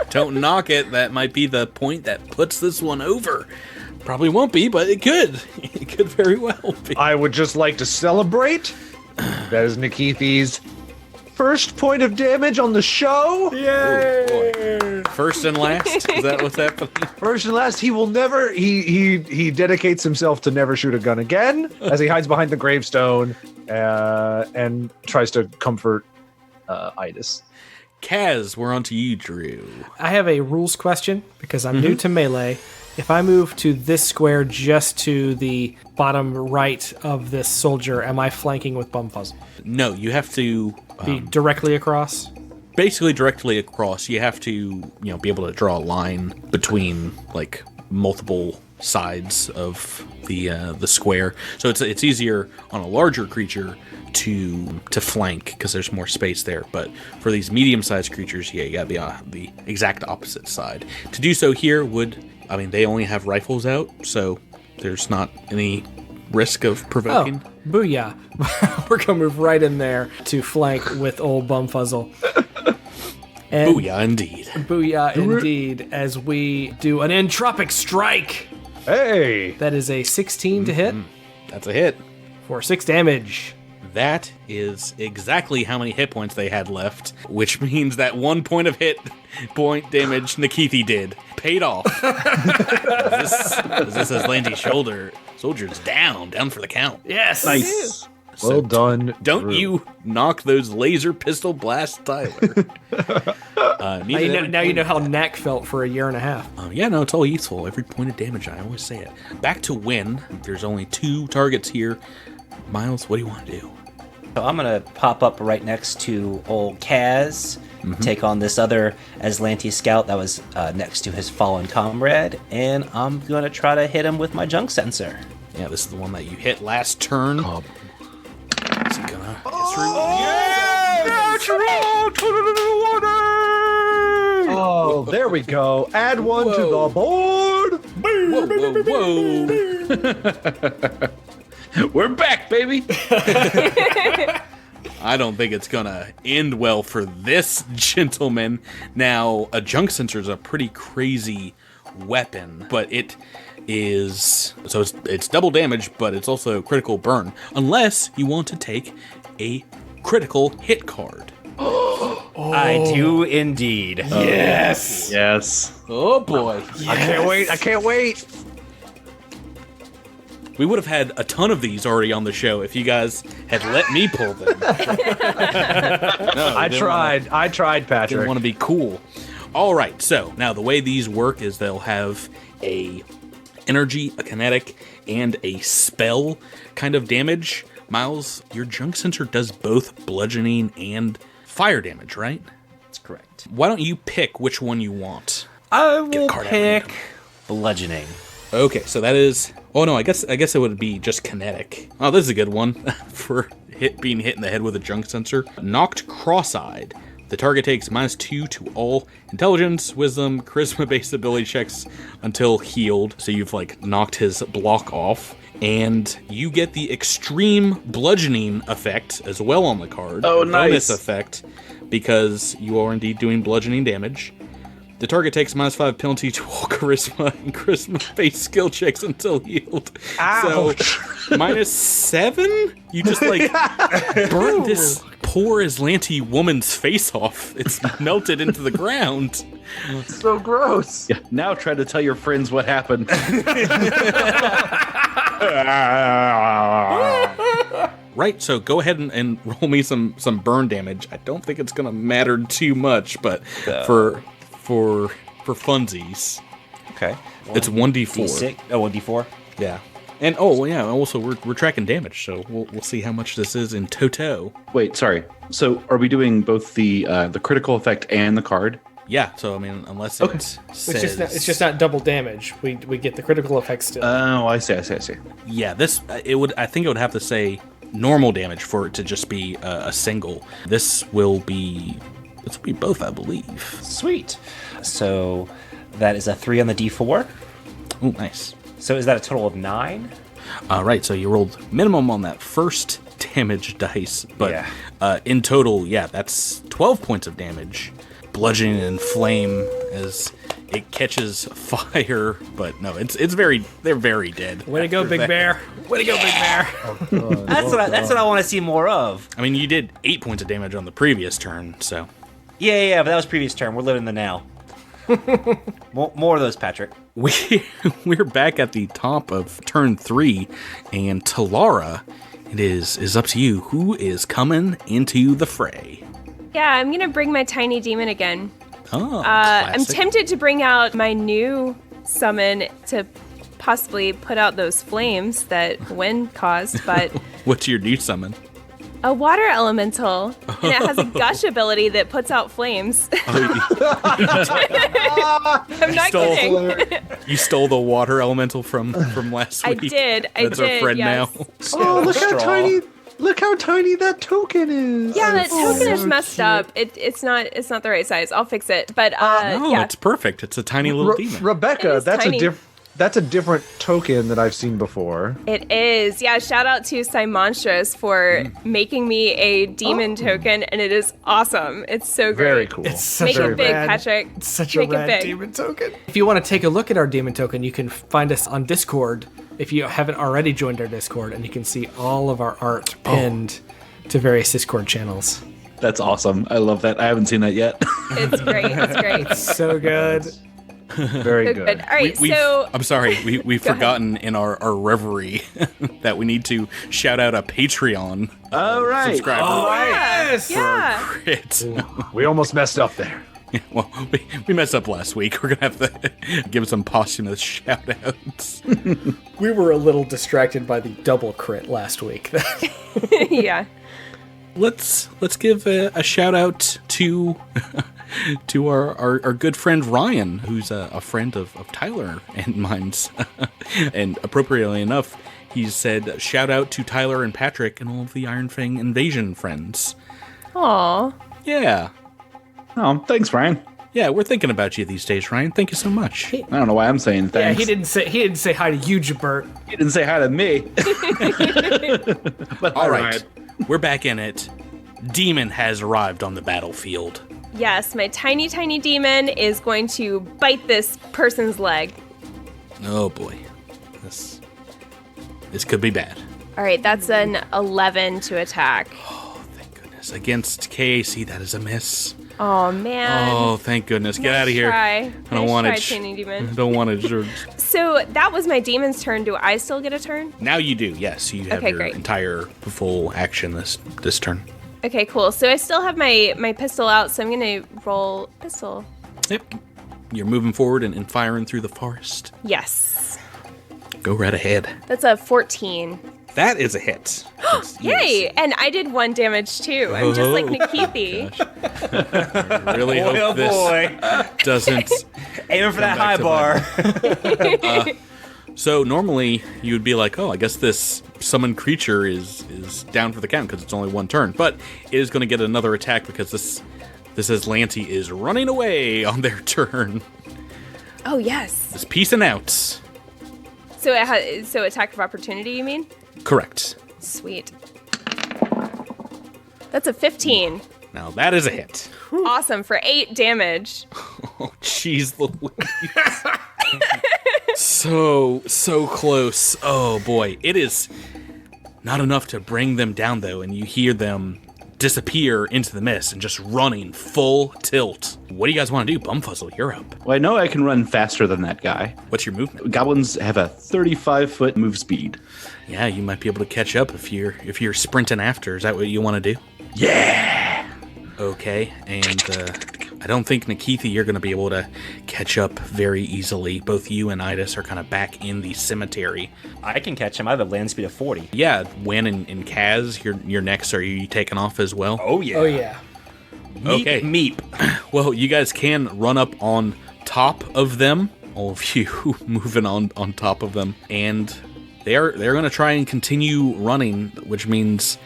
Don't knock it. That might be the point that puts this one over. Probably won't be, but it could. It could very well be. I would just like to celebrate. That is Nikithi's first point of damage on the show. Yay! First and last? Is that what's happening? First and last. He will never. He dedicates himself to never shoot a gun again, as he hides behind the gravestone and tries to comfort Idis. Kaz, we're on to you, Drew. I have a rules question because I'm new to melee. If I move to this square just to the bottom right of this soldier, am I flanking with Bumfuzzle? No, you have to Be directly across? basically directly across. You have to, be able to draw a line between like multiple sides of the square. So it's easier on a larger creature to flank because there's more space there. But for these medium-sized creatures, you got the exact opposite side. To do so here they only have rifles out, so there's not any risk of provoking. Oh, booyah. We're going to move right in there to flank with old Bumfuzzle. And Booyah, indeed. Booyah, indeed, as we do an entropic strike. Hey! That is a 16 to hit That's a hit. for 6 damage. That is exactly how many hit points they had left, which means that 1 point of hit point damage Nikithi did paid off. This Aslanti soldier's down for the count. Yes. Nice. Well done. Don't Drew. you knock those laser pistol blasts, Tyler. Now you know how Knack felt for a year and a half. Yeah, no, it's all useful. Every point of damage, I always say it. Back to win. There's only 2 targets here. Miles, what do you want to do? So I'm gonna pop up right next to old Kaz, take on this other Aslanti scout that was next to his fallen comrade, and I'm gonna try to hit him with my junk sensor. Yeah, this is the one that you hit last turn. Is it gonna Oh, there we go. Add 1 to the board. Whoa. We're back, baby. I don't think it's gonna end well for this gentleman. Now, a junk sensor is a pretty crazy weapon, but it is it's double damage, but it's also critical burn, unless you want to take a critical hit card. I do indeed. Yes. Yes. Oh boy. I can't wait. We would have had a ton of these already on the show if you guys had let me pull them. I tried, Didn't Patrick. want to be cool. All right, so now the way these work is they'll have a energy, a kinetic, and a spell kind of damage. Miles, your junk sensor does both bludgeoning and fire damage, right? That's correct. Why don't you pick which one you want? I will card out pick bludgeoning. Okay, so that is... Oh no, I guess it would be just kinetic. Oh, this is a good one for being hit in the head with a junk sensor. Knocked cross-eyed. The target takes -2 to all intelligence, wisdom, charisma-based ability checks until healed. So you've knocked his block off. And you get the extreme bludgeoning effect as well on the card. Oh, Bonus nice. effect, because you are indeed doing bludgeoning damage. The target takes -5 penalty to all charisma and charisma-based skill checks until healed. Ouch. So, -7? You just, burnt this poor Aslanti woman's face off. It's melted into the ground. So gross. Yeah. Now try to tell your friends what happened. Right, so go ahead and roll me some burn damage. I don't think it's gonna matter too much, but for funsies, Okay. it's 1d4. D6. Oh, 1d4. Yeah, and also we're tracking damage, so we'll see how much this is in toto. Wait, sorry. So are we doing both the critical effect and the card? Yeah, so I mean, unless it says It's just not double damage. We get the critical effect still. Oh, I see. yeah, I think it would have to say normal damage for it to just be a single. This will be both, I believe. Sweet. So that is a 3 on the d4. Oh, nice. So is that a total of 9? Right, so you rolled minimum on that first damage dice, but Yeah. in total, that's 12 points of damage. Bludgeoning and flame as it catches fire, but no, they're very dead. Way to go, Big Bear. Way to go, Big Bear. That's what I want to see more of. I mean, you did 8 points of damage on the previous turn, so. Yeah, but that was previous turn. We're living in the now. More of those, Patrick. We're back at the top of turn 3, and Talara, it is up to you. Who is coming into the fray? Yeah, I'm gonna bring my tiny demon again. Oh, I'm classic. tempted to bring out my new summon to possibly put out those flames that wind caused, but What's your new summon? a water elemental, and it has a gush ability that puts out flames. I'm not kidding. You stole the water elemental from last I week. did. That's our friend yes. now. Oh, look how tiny that token is. Yeah, that token is messed up. It's not the right size. I'll fix it. But No, yeah, it's perfect. It's a tiny little demon. Rebecca, It is tiny. that's a different token that I've seen before. it is. Yeah, shout out to Simonstrous for making me a demon token, and it is awesome. It's so great. Very cool. It's such Make a it big, rad, Patrick. It's such Make a it rad big. demon token. If you want to take a look at our demon token, you can find us on Discord if you haven't already joined our Discord, and you can see all of our art pinned to various Discord channels. That's awesome. I love that. I haven't seen that yet. It's great. It's great. So good. Very So good. good. All right, so I'm sorry, we've Go ahead. forgotten in our reverie that we need to shout out a Patreon All right. subscriber. Yes. yeah. Crit. We almost messed up there. Well, we messed up last week. We're gonna have to give some posthumous shout outs. We were a little distracted by the double crit last week. Yeah. Let's give a shout out to to our good friend Ryan, who's a friend of Tyler and mine's. And appropriately enough, he said shout out to Tyler and Patrick and all of the Iron Fang invasion friends. Aw. Yeah. Oh, thanks, Ryan. Yeah, we're thinking about you these days, Ryan. Thank you so much. I don't know why I'm saying Yeah, thanks. he didn't say hi to you, Jabert. He didn't say hi to me. But All hi, right, Ryan. we're back in it. Demon has arrived on the battlefield. Yes, my tiny, tiny demon is going to bite this person's leg. Oh boy, this could be bad. All right, that's an 11 to attack. Thank goodness. Against KAC, that is a miss. Oh man. Oh, thank goodness. Get Nice out of here. try. I don't Nice want try, it. tiny demon. I don't want it. So that was my demon's turn. Do I still get a turn? Now you do. Yes, you have Okay, your great. entire full action this turn. Okay, cool. So I still have my pistol out, so I'm gonna roll pistol. Yep. You're moving forward and firing through the forest. Yes. Go right ahead. That's a 14. That is a hit. Yay! And I did 1 damage too. I'm just like Nikithi. I really hope this doesn't. Aiming for that back high to bar. So normally you would be like, oh, I guess this summoned creature is down for the count because it's only 1 turn, but it is going to get another attack because this Aslanti is running away on their turn. Oh yes. It's peacing out. So so attack of opportunity, you mean? Correct. Sweet. That's a 15. Now that is a hit. Awesome for 8 damage. Oh, jeez Louise. So close. Oh boy, it is not enough to bring them down though, and you hear them disappear into the mist and just running full tilt. What do you guys want to do? Bumfuzzle, you're up. Well, I know I can run faster than that guy. What's your movement? Goblins have a 35-foot move speed. Yeah, you might be able to catch up if you're sprinting after. Is that what you want to do? Yeah! Okay, and I don't think, Nikitha, you're going to be able to catch up very easily. Both you and Idis are kind of back in the cemetery. I can catch him. I have a land speed of 40. Yeah, Wen and Kaz, you're next. Are you taking off as well? Oh, yeah. Oh, yeah. Okay. Meep. Well, you guys can run up on top of them. All of you moving on top of them. And they're going to try and continue running, which means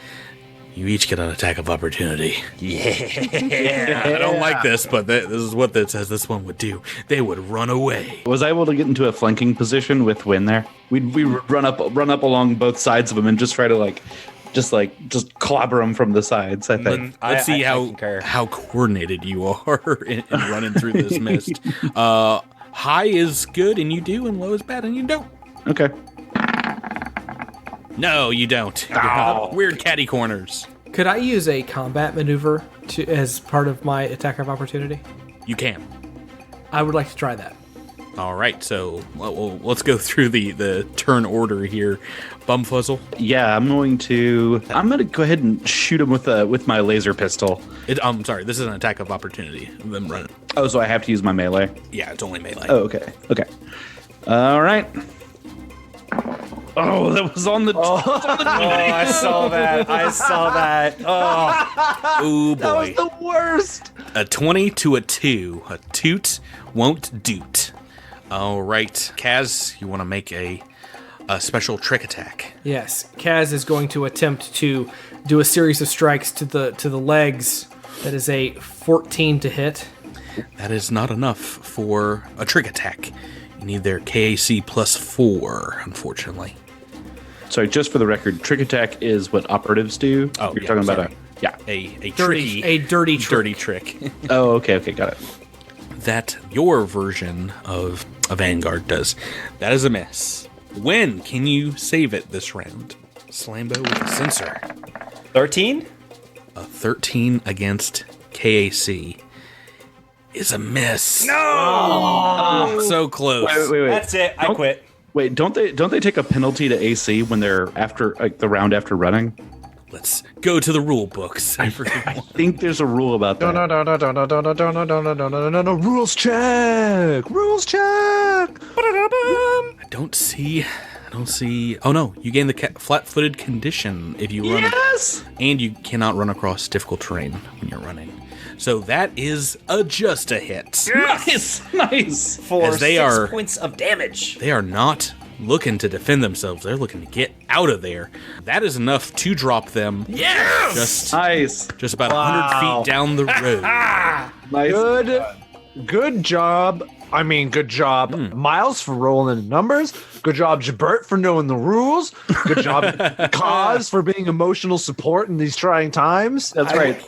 you each get an attack of opportunity. Yeah. I don't like this, but this is what it says this one would do. They would run away. Was I able to get into a flanking position with Win there? We run up along both sides of him and just try to just clobber them from the sides. I think. Let's see I concur. how coordinated you are in running through this mist. High is good and you do, and low is bad and you don't. Okay. No, you don't. You have weird catty corners. Could I use a combat maneuver as part of my attack of opportunity? You can. I would like to try that. All right, so let's go through the turn order here. Bumfuzzle. Yeah, I'm going to go ahead and shoot him with my laser pistol. I'm sorry, this is an attack of opportunity. Them running. Oh, so I have to use my melee. Yeah, it's only melee. Oh, okay. Okay. All right. Oh, that was on the. Oh, I saw that. Oh boy. That was the worst. A 20 to a 2. A toot won't doot. All right, Kaz, you want to make a special trick attack? Yes, Kaz is going to attempt to do a series of strikes to the legs. That is a 14 to hit. That is not enough for a trick attack. You need their KAC plus 4, unfortunately. Sorry, just for the record, trick attack is what operatives do. Oh, you're yeah, talking about sorry. a Dirty trick. dirty trick. Oh, okay, got it. That your version of a Vanguard does. That is a miss. When can you save it this round? Slambo with a sensor. 13? A 13 against KAC is a miss. No! So close. Wait. That's it. I quit. Wait, don't they take a penalty to AC when they're after the round after running? Let's go to the rule books. I think there's a rule about that. No. Rules check. I don't see. Oh no, you gain the flat-footed condition if you run. Yes. And you cannot run across difficult terrain when you're running. So that is just a hit. Nice. For As they 6 are- points of damage. They are not looking to defend themselves. They're looking to get out of there. That is enough to drop them. Yes. Nice. Just about 100 feet down the road. Nice. Good job. I mean, good job, Miles, for rolling the numbers. Good job, Jabert, for knowing the rules. Good job, Kaz, for being emotional support in these trying times. That's right.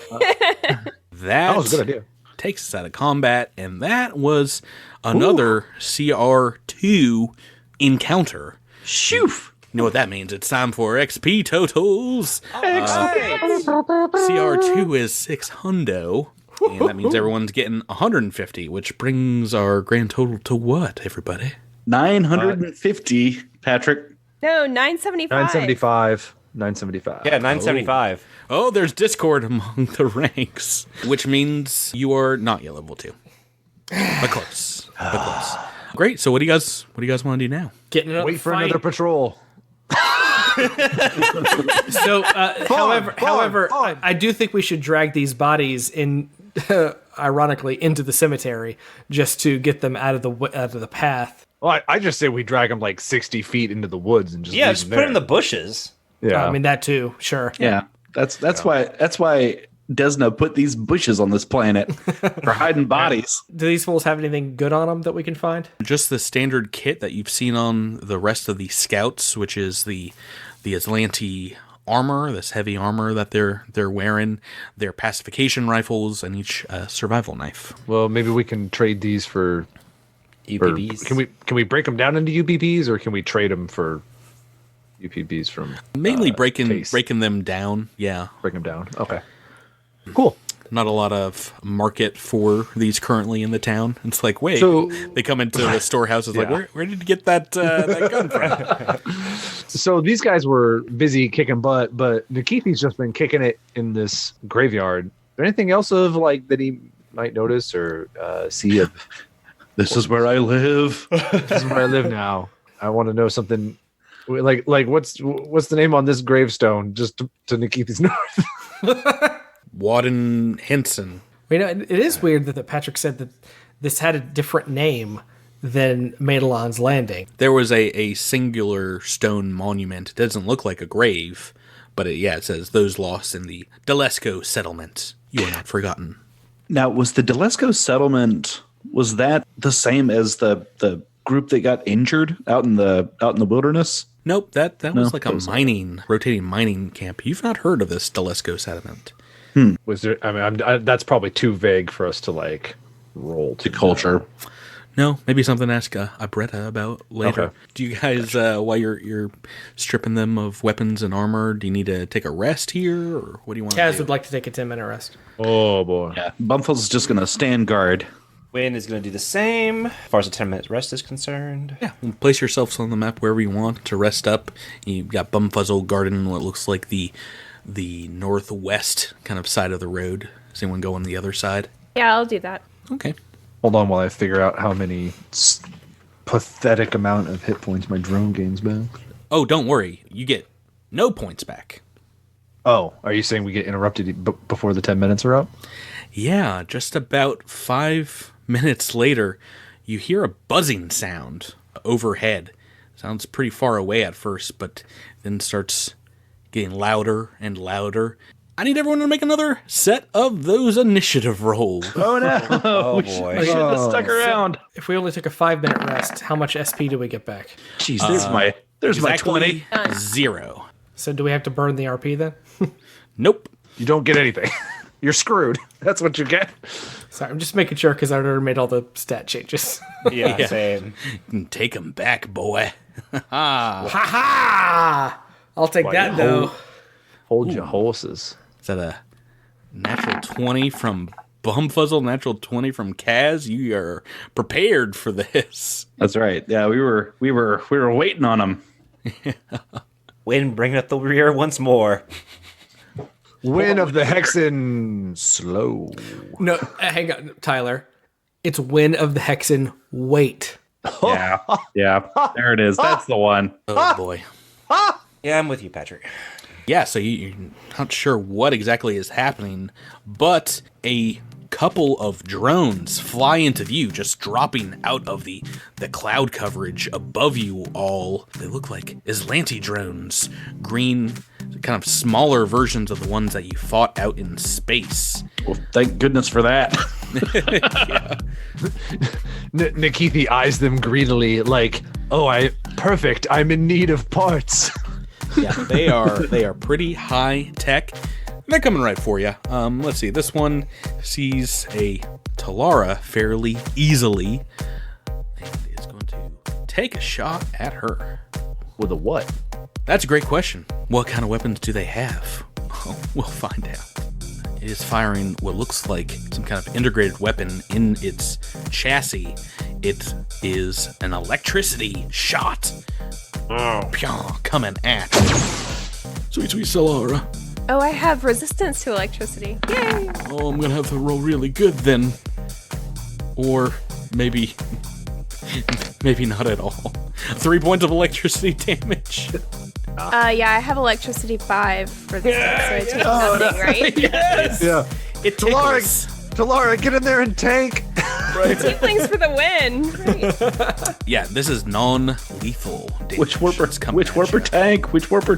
That was a good idea. takes us out of combat, and that was another CR2 encounter. Shoof. You know what that means? It's time for XP totals. CR2 is 600. And that means everyone's getting 150, which brings our grand total to what, everybody? 950, Patrick. No, 975. 975. Yeah, 975. Oh, there's discord among the ranks, which means you are not yet level 2. But close. Great. So what do you guys want to do now? Getting it up. Wait for another patrol. So, however, I do think we should drag these bodies in, ironically, into the cemetery just to get them out of the path. Well, I just say we drag them like 60 feet into the woods and just Yeah, leave just them put it in the there. bushes. Yeah, I mean that too. Sure. Yeah. That's why Desna put these bushes on this planet for hiding bodies. Do these fools have anything good on them that we can find? Just the standard kit that you've seen on the rest of the scouts, which is the Aslanti armor, this heavy armor that they're wearing, their pacification rifles, and each survival knife. Well, maybe we can trade these for UPBs. Can we break them down into UPBs, or can we trade them for UPBs from Mainly breaking taste? them down. Yeah. Break them down. Okay. Cool. Not a lot of market for these currently in the town. It's like, wait, So- they come into the storehouse. It's like, Yeah. where did you get that gun from? So these guys were busy kicking butt, but Nikithi's just been kicking it in this graveyard. Is there anything else of like that he might notice or see? This is where I live. This is where I live now. I want to know something. Like what's the name on this gravestone? Just to Nikithi's north. Wadden Henson. You know, it is weird that Patrick said that this had a different name than Madelon's Landing. There was a singular stone monument. It doesn't look like a grave, but it says those lost in the Delesco settlement. You are not forgotten. Now, was the Delesco settlement, was that the same as the group that got injured out in the wilderness? Nope, that was like a that was- rotating mining camp. You've not heard of this Delesco settlement. Was there? I mean, that's probably too vague for us to like roll to Culture. No, maybe something to ask Abretta about later. Okay. Do you guys, while you're stripping them of weapons and armor, do you need to take a rest here, or what do you want Kaz to do? would like to take a 10-minute rest. Oh boy. Yeah, Bumfuzzle's just going to stand guard. Wynn is going to do the same as far as a 10-minute rest is concerned. Yeah, well, place yourselves on the map wherever you want to rest up. You've got Bumfuzzle guarding what looks like the northwest kind of side of the road. Does anyone go on the other side? Yeah, I'll do that. Okay. Hold on while I figure out how many pathetic amount of hit points my drone gains back. Oh, don't worry. You get no points back. Oh, are you saying we get interrupted before the 10 minutes are up? Yeah, just about 5 minutes later, you hear a buzzing sound overhead. Sounds pretty far away at first, but then starts getting louder and louder. I need everyone to make another set of those initiative rolls. Oh, no. Oh, boy. Should have stuck around. If we only took a 5-minute rest, how much SP do we get back? Jeez, there's my 20. 0. So do we have to burn the RP then? Nope. You don't get anything. You're screwed. That's what you get. Sorry, I'm just making sure because I already made all the stat changes. Yeah, same. Take them back, boy. Ha ha! I'll take that though. Hold your horses. Is that a natural 20 from Bumfuzzle, natural 20 from Kaz? You are prepared for this. That's right. Yeah, we were waiting on him. Wynn bringing up the rear once more. Win of the Hexen slow. No, hang on, Tyler. It's Win of the Hexen. Wait. Yeah. Yeah. There it is. That's the one. Oh, boy. Yeah, I'm with you, Patrick. Yeah, so you're not sure what exactly is happening, but a couple of drones fly into view, just dropping out of the cloud coverage above you all. They look like Aslanti drones, green, kind of smaller versions of the ones that you fought out in space. Well, thank goodness for that. Nikithi eyes them greedily like, oh, perfect. I'm in need of parts. Yeah, they are pretty high tech. They're coming right for you. Let's see. This one sees a Talara fairly easily and is going to take a shot at her. With a what? That's a great question. What kind of weapons do they have? Well, we'll find out. It is firing what looks like some kind of integrated weapon in its chassis. It is an electricity shot. Pyong, coming at you. Sweet Solara. Oh, I have resistance to electricity. Yay! Oh, I'm gonna have to roll really good then. Or maybe not at all. 3 points of electricity damage. Yeah, I have electricity 5 resistance, so I take nothing, right? Yes! Yeah. It tickles. Talara, get in there and tank. Tieflings for the win. Great. Yeah, this is non-lethal damage. Which warper It's coming at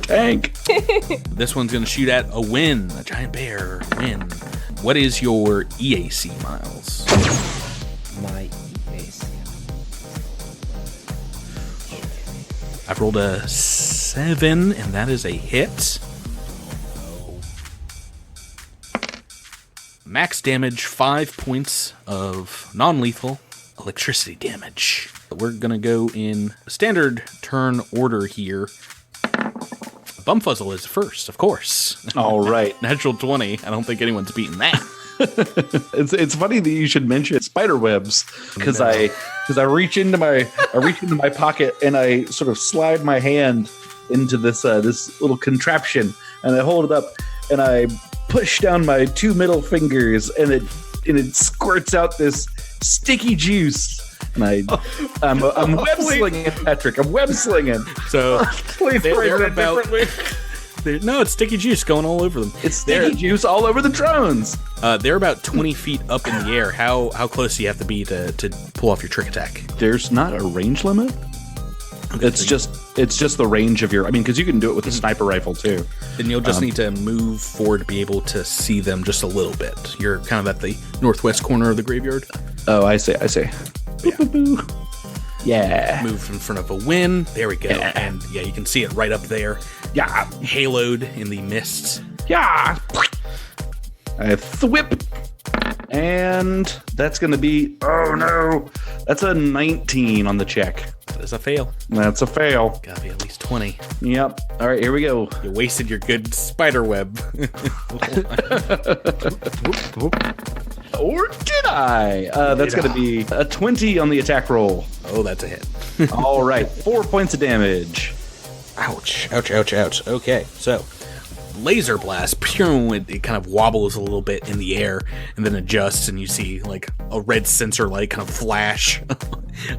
tank? This one's gonna shoot at a Win, a giant bear. Win. What is your EAC, Miles? My EAC. I've rolled a 7, and that is a hit. Max damage, 5 points of non-lethal electricity damage. We're gonna go in standard turn order here. Bumfuzzle is first, of course. All right. Natural 20. I don't think anyone's beaten that. It's funny that you should mention spider webs because I reach into my pocket and I sort of slide my hand into this little contraption and I hold it up and I push down my 2 middle fingers and it squirts out this sticky juice. And I'm web slinging, Patrick. I'm web slinging. So Please phrase it differently. No, it's sticky juice going all over them. It's sticky juice all over the drones. They're about 20 feet up in the air. How close do you have to be to pull off your trick attack? There's not a range limit. It's just the range of your. I mean, because you can do it with a sniper rifle too. Then you'll just need to move forward to be able to see them just a little bit. You're kind of at the northwest corner of the graveyard. Oh, I see. Boop, boop, boop. Yeah. Move in front of a wind. There we go. Yeah. And yeah, you can see it right up there. Yeah. Haloed in the mist. Yeah. I thwip. And that's going to be, oh no, that's a 19 on the check. That is a fail. That's a fail. Gotta be at least 20. Yep. All right, here we go. You wasted your good spider web. Or did I? That's going to be a 20 on the attack roll. Oh, that's a hit. All right, 4 points of damage. Ouch. Okay, so laser blast. It kind of wobbles a little bit in the air and then adjusts, and you see like a red sensor light kind of flash,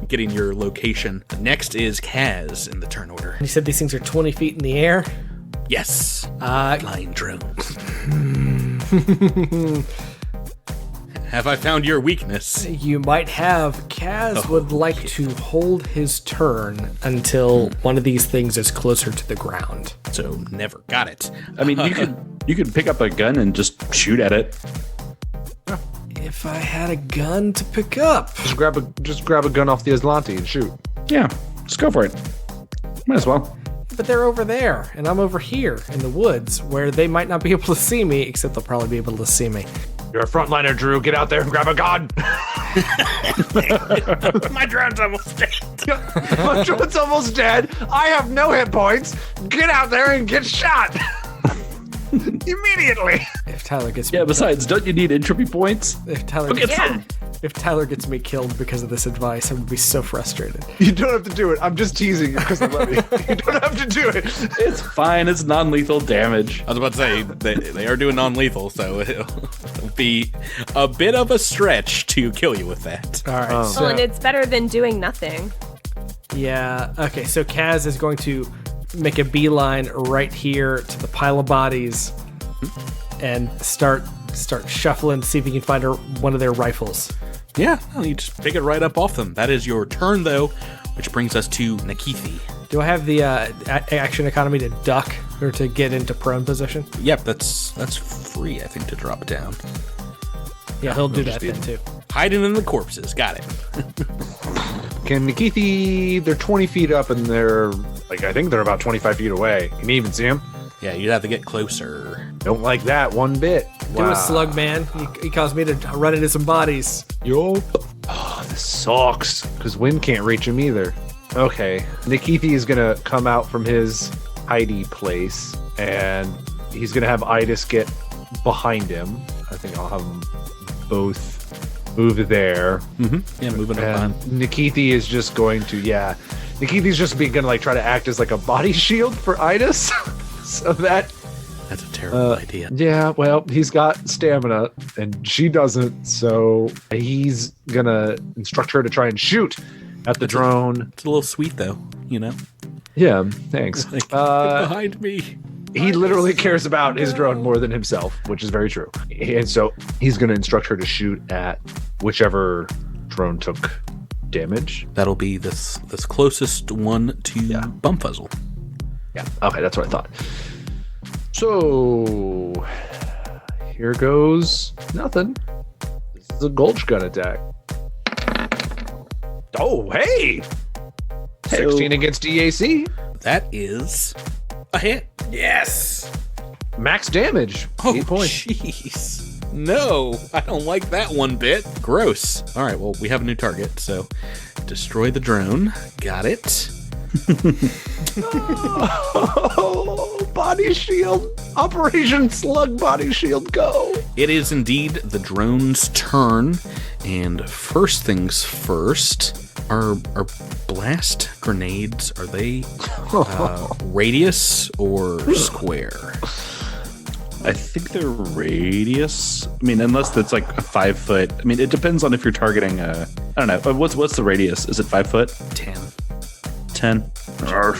getting your location. Next is Kaz in the turn order. You said these things are 20 feet in the air? Yes. Flying drones. Have I found your weakness? You might have. Kaz would like to hold his turn until one of these things is closer to the ground. So never got it. I mean, you could pick up a gun and just shoot at it. If I had a gun to pick up. Just grab a gun off the Aslanti and shoot. Yeah, just go for it. Might as well. But they're over there, and I'm over here in the woods, where they might not be able to see me, except they'll probably be able to see me. You're a frontliner, Drew. Get out there and grab a gun. My drone's almost dead. My drone's almost dead. I have no hit points. Get out there and get shot. Immediately. If Tyler gets me Yeah, besides, don't you need entropy points? If Tyler Go get gets, some. if Tyler gets me killed because of this advice, I'm gonna be so frustrated. You don't have to do it. I'm just teasing you because I love you. You don't have to do it. It's fine. It's non-lethal damage. I was about to say, they are doing non-lethal, so it'll be a bit of a stretch to kill you with that. All right. Well, and it's better than doing nothing. Yeah. Okay. So Kaz is going to make a beeline right here to the pile of bodies and start shuffling, see if he can find one of their rifles. Yeah, well, you just pick it right up off them. That is your turn, though, which brings us to Nakithi. Do I have the action economy to duck or to get into prone position? Yep, that's free, I think, to drop down. Yeah, he'll do that then too. Hiding in the corpses. Got it. Can Nikithi, they're 20 feet up and they're, I think they're about 25 feet away. Can you even see them? Yeah, you'd have to get closer. Don't like that one bit. Do a slug, man. He caused me to run into some bodies. Yo. Oh, this sucks. Because wind can't reach him either. Okay. Nikithi is going to come out from his hidey place and he's going to have Idis get behind him. I think I'll have them both move there. Mm-hmm. Yeah, moving up And behind. Nikithi is just going to, Nikithi's just going to try to act as a body shield for Idis. So that's a terrible idea. Yeah, well, he's got stamina and she doesn't, so he's gonna instruct her to try and shoot at the drone. It's a little sweet, though, you know? Yeah, thanks. Get behind me. He literally cares about his drone more than himself, which is very true. And so he's gonna instruct her to shoot at whichever drone took damage. That'll be this closest one to Bumfuzzle. Yeah, okay, that's what I thought. So, here goes nothing. This is a Gulch Gun attack. Oh, hey! 16 against EAC. That is a hit. Yes! Max damage. 8 points. Jeez. No, I don't like that one bit. Gross. All right, well, we have a new target, so destroy the drone. Got it. Oh, body shield. Operation Slug Body Shield, go. It is indeed the drone's turn, and first things first, are blast grenades, are they radius or square? I think they're radius. I mean, unless it's like a 5 foot. I mean, it depends on if you're targeting I don't know. What's the radius? Is it 5 foot? 10. 10. Yeah,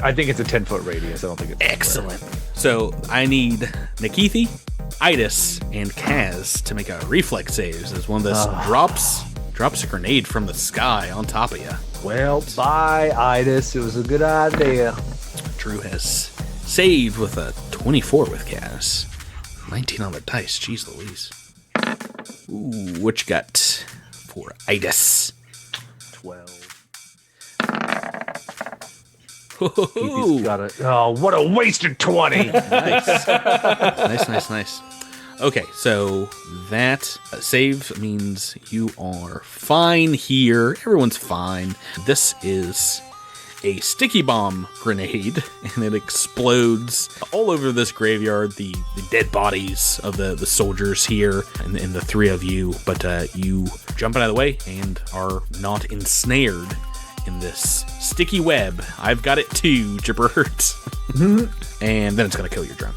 I think it's a 10-foot radius. I don't think it's excellent. So I need Nikithi, Idis, and Kaz to make a reflex saves as one of this drops a grenade from the sky on top of you. Well, bye, Idis. It was a good idea. Drew has saved with a 24 with Kaz. 19 on the dice. Jeez Louise. Ooh, what you got for Idis? 12. Ooh. He's got it. Oh, what a wasted 20. Nice. Okay, so that save means you are fine here. Everyone's fine. This is a sticky bomb grenade, and it explodes all over this graveyard, the dead bodies of the soldiers here, and the three of you, but you jump out of the way and are not ensnared in this sticky web. I've got it too, Jibbert. And then it's going to kill your drone.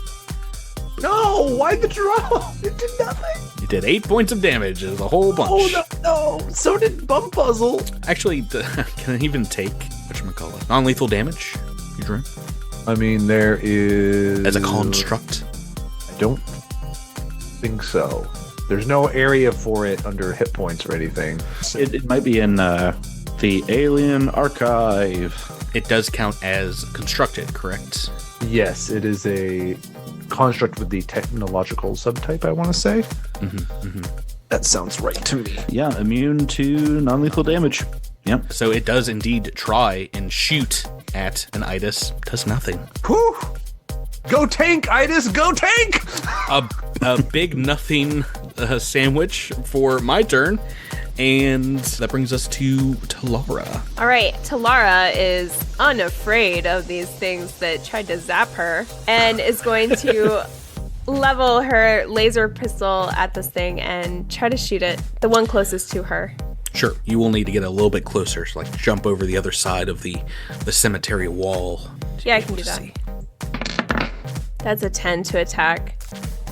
No, why the drone? It did nothing. You did 8 points of damage. It was a whole bunch. Oh, no. So did Bum Puzzle. Actually, can it even take, whatchamacallit, non-lethal damage? Your drone? I mean, there is... As a construct? I don't think so. There's no area for it under hit points or anything. It might be in the Alien Archive. It does count as constructed, correct? Yes, it is a construct with the technological subtype, I want to say. That sounds right to me. Yeah, immune to non-lethal damage. Yep. So it does indeed try and shoot at an Idis. Does nothing. Whew! Go tank, Idis! Go tank! A big nothing sandwich for my turn. And that brings us to Talara. All right, Talara is unafraid of these things that tried to zap her and is going to level her laser pistol at this thing and try to shoot it, the one closest to her. Sure, you will need to get a little bit closer, so like jump over the other side of the cemetery wall. Yeah, I can do that. That's a 10 to attack.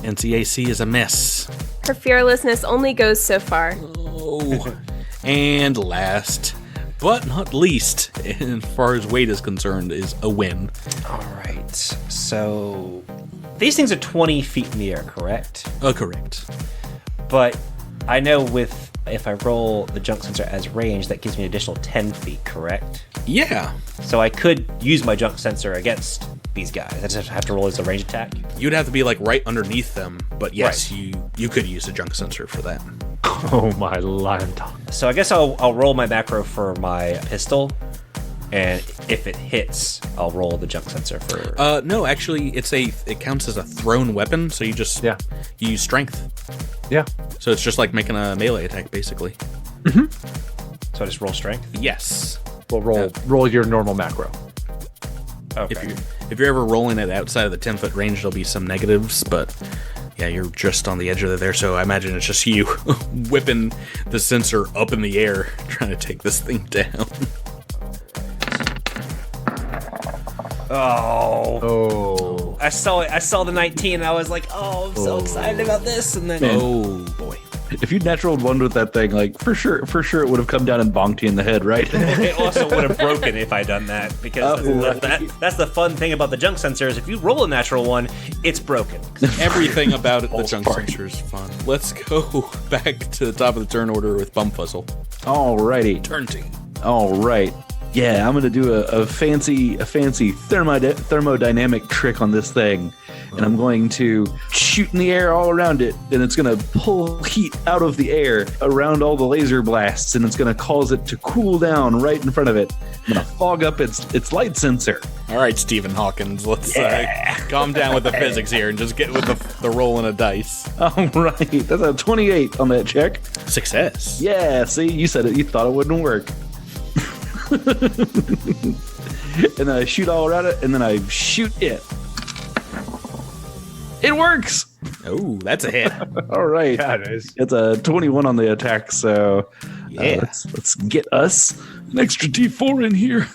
NCAC is a miss. Her fearlessness only goes so far. Oh, and last but not least, as far as weight is concerned, is a win. All right. So these things are 20 feet in the air, correct? Correct. But I know if I roll the junk sensor as range, that gives me an additional 10 feet, correct? Yeah. So I could use my junk sensor against these guys. I just have to roll as a range attack. You'd have to be like right underneath them, but yes, Right. you could use a junk sensor for that. Oh my land. So I guess I'll roll my macro for my pistol, and if it hits, I'll roll the junk sensor for... No, actually, it counts as a thrown weapon, so you just you use strength. Yeah. So it's just like making a melee attack, basically. So I just roll strength? Yes. Well, roll your normal macro. Okay. If you're ever rolling it outside of the 10-foot range, there'll be some negatives, but yeah, you're just on the edge of there, so I imagine it's just you whipping the sensor up in the air, trying to take this thing down. Oh. I saw the 19, and I was like, oh, I'm so excited about this, and then... Man. Oh, boy. If you'd natural one with that thing, like for sure it would have come down and bonked you in the head, right? It also would have broken if I'd done that, because that's the fun thing about the junk sensor is if you roll a natural one, it's broken. Everything about the junk sensor is fun. Let's go back to the top of the turn order with Bumfuzzle. Alrighty. Turn 2. All right. Yeah, I'm gonna do a fancy thermodynamic trick on this thing, and I'm going to shoot in the air all around it, and it's gonna pull heat out of the air around all the laser blasts, and it's gonna cause it to cool down right in front of it. I'm gonna fog up its light sensor. All right, Stephen Hawkins, let's calm down with the physics here and just get with the rolling of dice. All right, that's a 28 on that check. Success. Yeah, see, you said it. You thought it wouldn't work. And then I shoot all around it, and then I shoot it. It works! Oh, that's a hit. All right. Yeah, it is. It's a 21 on the attack, so Yeah. let's get us an extra D4 in here.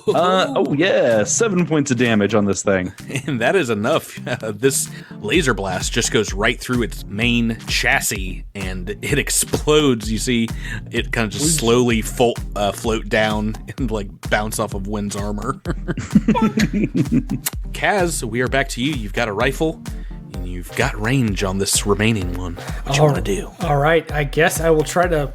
Oh yeah, 7 points of damage on this thing. And that is enough. This laser blast just goes right through its main chassis and it explodes. You see it kind of just slowly float down and like bounce off of Wynn's armor. Kaz, we are back to you. You've got a rifle and you've got range on this remaining one. What you want to do? All right, I guess I will try to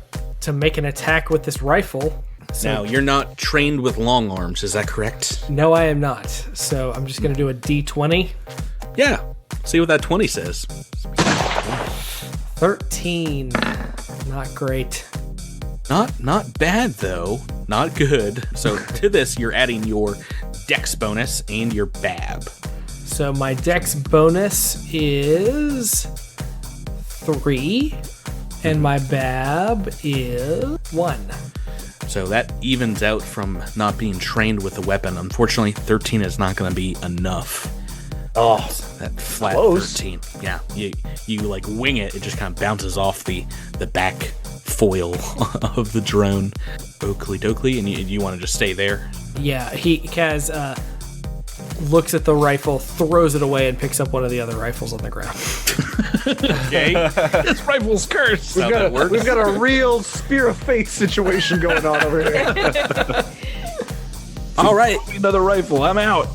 make an attack with this rifle. Now, you're not trained with long arms, is that correct? No, I am not. So I'm just going to do a D20. Yeah. See what that 20 says. 13. Not great. Not bad, though. Not good. So to this, you're adding your dex bonus and your BAB. So my dex bonus is 3, and my BAB is 1. So that evens out from not being trained with the weapon. Unfortunately, 13 is not going to be enough. Oh, That flat close. 13. Yeah, you like wing it. It just kind of bounces off the back foil of the drone. Oakley dokley, and you want to just stay there. Yeah, Kaz looks at the rifle, throws it away, and picks up one of the other rifles on the ground. Okay. This rifle's cursed. We've got a real Spear of Fate situation going on over here. All right. Another rifle. I'm out.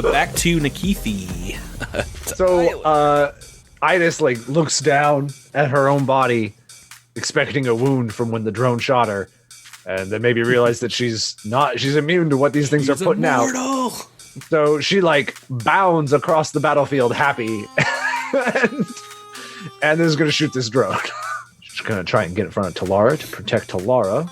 Back to Nikithi. So, Idas like looks down at her own body, expecting a wound from when the drone shot her, and then maybe realize that she's immune to what these things are putting out. So she like bounds across the battlefield happy and is going to shoot this drone. She's going to try and get in front of Talara to protect Talara.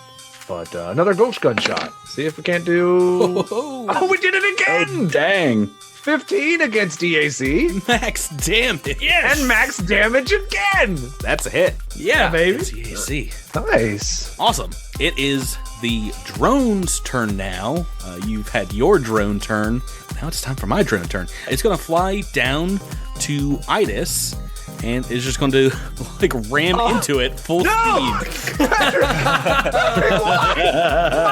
But another ghost gun shot. See if we can't do... Oh, we did it again! Dang. 15 against EAC. Max damage. Yes. And max damage again! That's a hit. Yeah, baby. It's EAC. Nice. Awesome. It is the drone's turn now. You've had your drone turn. Now it's time for my drone turn. It's going to fly down to Idas and is just going to like ram into it full speed. Why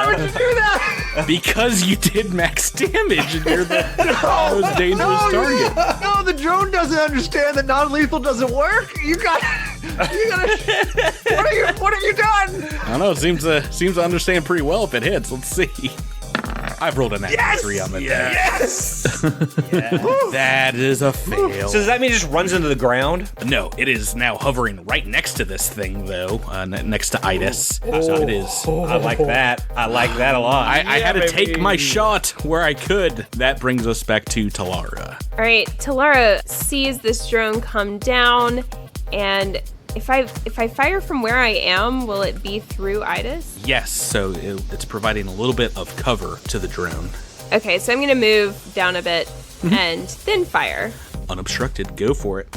would you do that? Because you did max damage and you're the most dangerous target. No, the drone doesn't understand that non-lethal doesn't work. You gotta. What have you done? I don't know. It seems to understand pretty well if it hits. Let's see. I've rolled a natural 3 on the deck. Yes. That is a fail. So does that mean it just runs into the ground? No, it is now hovering right next to this thing, though, next to Idas. So it is. I like that. I like that a lot. I had to take my shot where I could. That brings us back to Talara. All right, Talara sees this drone come down, and if I fire from where I am, will it be through Idas? Yes, so it's providing a little bit of cover to the drone. Okay, so I'm gonna move down a bit and then fire. Unobstructed, go for it.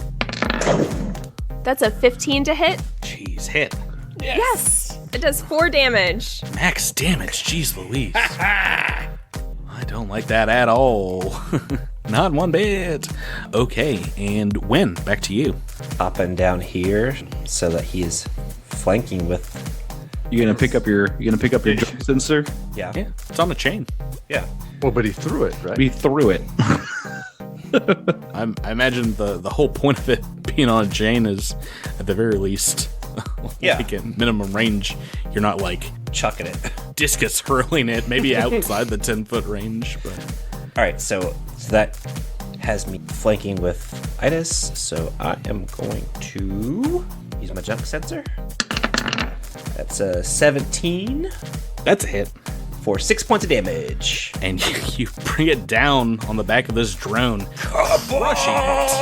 That's a 15 to hit. Jeez, hit. Yes! It does 4 damage. Max damage, jeez Louise. I don't like that at all. Not one bit. Okay, and Wynn, back to you. Popping down here so that he's flanking with. You gonna pick up your jump sensor? Yeah. Yeah, it's on a chain. Yeah. Well, but he threw it, right? We threw it. I imagine the whole point of it being on a chain is, at the very least, Yeah. like at minimum range, you're not like Chucking it. discus hurling it, maybe outside the 10-foot range. But All right, so that has me flanking with Idas, so I am going to use my jump sensor. That's a 17 that's a hit. for 6 points of damage. And you bring it down on the back of this drone, crushing it,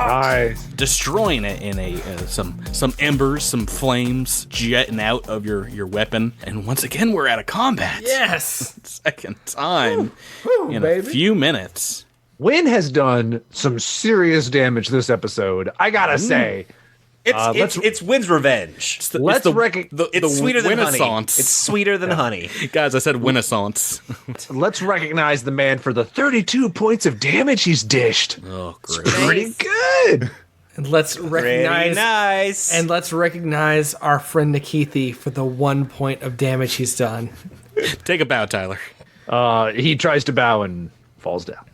Nice. destroying it in some embers, some flames jetting out of your weapon. And once again, we're out of combat. Yes. Second time in a baby. few minutes. Wynn has done some serious damage this episode. I gotta say, It's Wind's revenge. It's Sweeter than honey. Renaissance. It's sweeter than honey. Guys, I said Renaissance. Let's recognize the man for the 32 points of damage he's dished. Oh, great. Pretty good. And let's recognize nice. and let's recognize our friend Nikithi for the 1 point of damage he's done. Take a bow, Tyler. He tries to bow and falls down.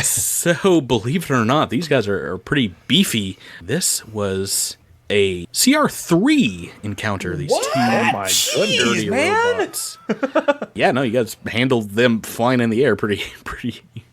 So, believe it or not, these guys are pretty beefy. This was a CR3 encounter. These two Oh my dirty robots. Yeah, no, you guys handled them flying in the air pretty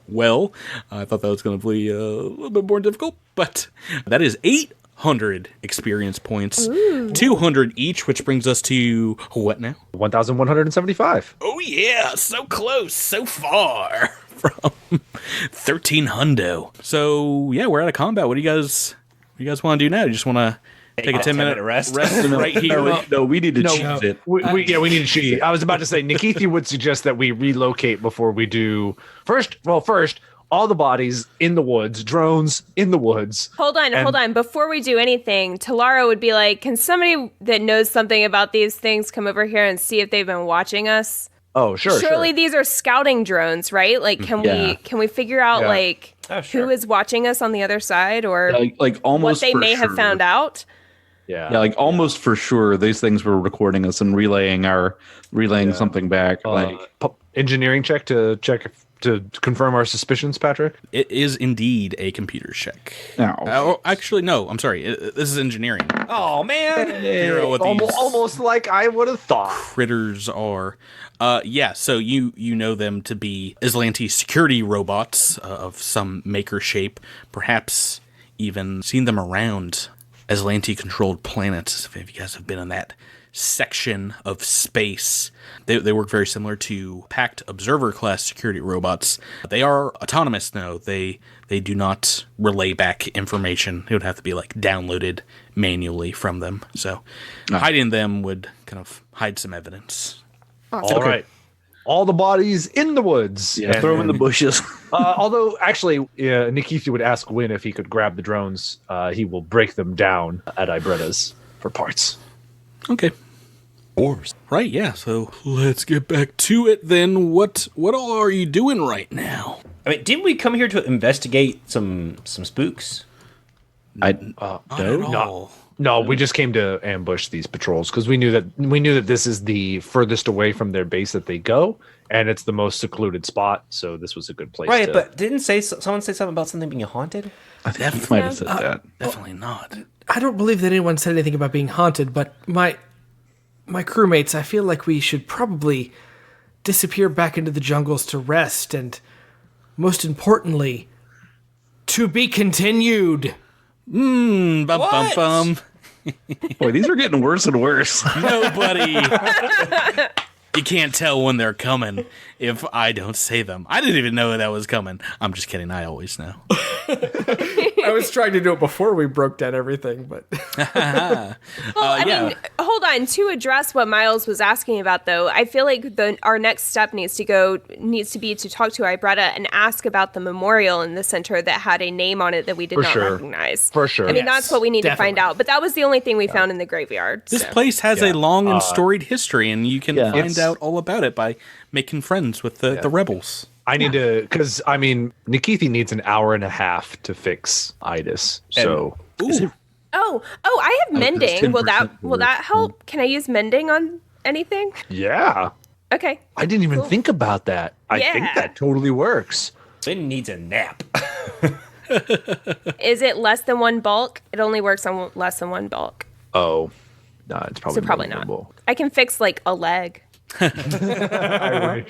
well. I thought that was going to be a little bit more difficult, but that is 800 experience points, 200 each, which brings us to what now? 1,175. Oh yeah, so close, so far from 1,300. So yeah, we're out of combat. What do you guys want to do now? You just want to take a 10-minute rest. right here? No, we need to cheat it. We need to cheat. I was about to say, Nikithi would suggest that we relocate before we do. First, all the bodies in the woods, drones in the woods. Hold on. Before we do anything, Talara would be like, can somebody that knows something about these things come over here and see if they've been watching us? Oh, sure. Surely these are scouting drones, right? Like, can we figure out who is watching us on the other side, or like almost what they for may have sure. found out? Yeah. Yeah, like almost for sure, these things were recording us and relaying something back. Engineering check to confirm our suspicions, Patrick. It is indeed a computer check. No. Actually, no. I'm sorry. This is engineering. Oh man. Figure out what these Almost like I would have thought. critters are. Yeah, so you know them to be Islanti security robots of some maker shape. Perhaps even seen them around Islanti-controlled planets, if you guys have been in that section of space. They work very similar to Pact Observer class security robots. They are autonomous, though. They do not relay back information. It would have to be like downloaded manually from them. So hiding them would kind of hide some evidence. All right. All the bodies in the woods. Yeah, throw them in the bushes. Although, actually, Nikithi would ask Wynn if he could grab the drones. He will break them down at Ibretta's for parts. Okay. Right, yeah. So let's get back to it then. What all are you doing right now? I mean, didn't we come here to investigate some spooks? Not at all. No, we just came to ambush these patrols because we knew that this is the furthest away from their base that they go, and it's the most secluded spot. So this was a good place. Right, but didn't someone say something about something being haunted? I think you might have said that. Definitely not. I don't believe that anyone said anything about being haunted, but my crewmates, I feel like we should probably disappear back into the jungles to rest, and most importantly, to be continued. Bum bum bum. Boy, these are getting worse and worse. Nobody. You can't tell when they're coming if I don't say them. I didn't even know that was coming. I'm just kidding. I always know. I was trying to do it before we broke down everything, but Well, I mean, hold on. To address what Miles was asking about, though, I feel like our next step needs to be to talk to Ibretta and ask about the memorial in the center that had a name on it that we did not recognize. For sure. I mean, that's what we need to find definitely. out. But that was the only thing we found in the graveyard. This so. place has a long and storied history, and you can find out all about it by making friends with the rebels. I need to, because I mean, Nikithi needs an hour and a half to fix Idis. So Oh, I have mending. Will 10% that help? Can I use mending on anything? yeah, Okay. I didn't even think about that. I think Yeah. that totally works. Finn needs a nap. Is it less than one bulk? It only works on less than one bulk. Oh, no, it's probably So probably not. I can fix like a leg. I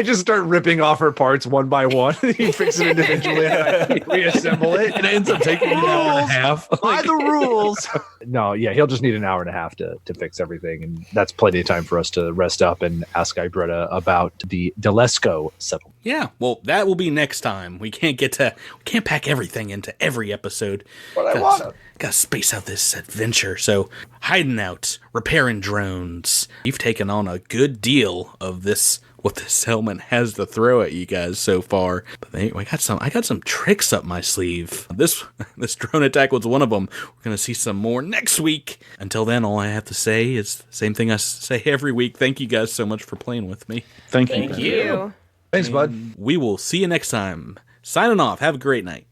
just start ripping off her parts one by one. You fix it individually and I reassemble it. It ends up taking an hour and a half. By the rules. No, yeah, he'll just need an hour and a half to fix everything. And that's plenty of time for us to rest up and ask Ibretta about the Delesco settlement. Yeah, well, that will be next time. We can't pack everything into every episode. But I want to. Gotta space out this adventure. So, hiding out, repairing drones. You've taken on a good deal of this what this helmet has to throw at you guys so far. But I got some tricks up my sleeve. This drone attack was one of them. We're gonna see some more next week. Until then, all I have to say is the same thing I say every week. Thank you guys so much for playing with me. Thank you. Thank you. Thanks, bud. We will see you next time. Signing off. Have a great night.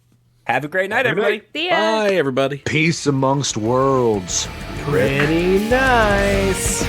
Have a great night, everybody. See ya. Bye, everybody. Peace amongst worlds. Pretty nice.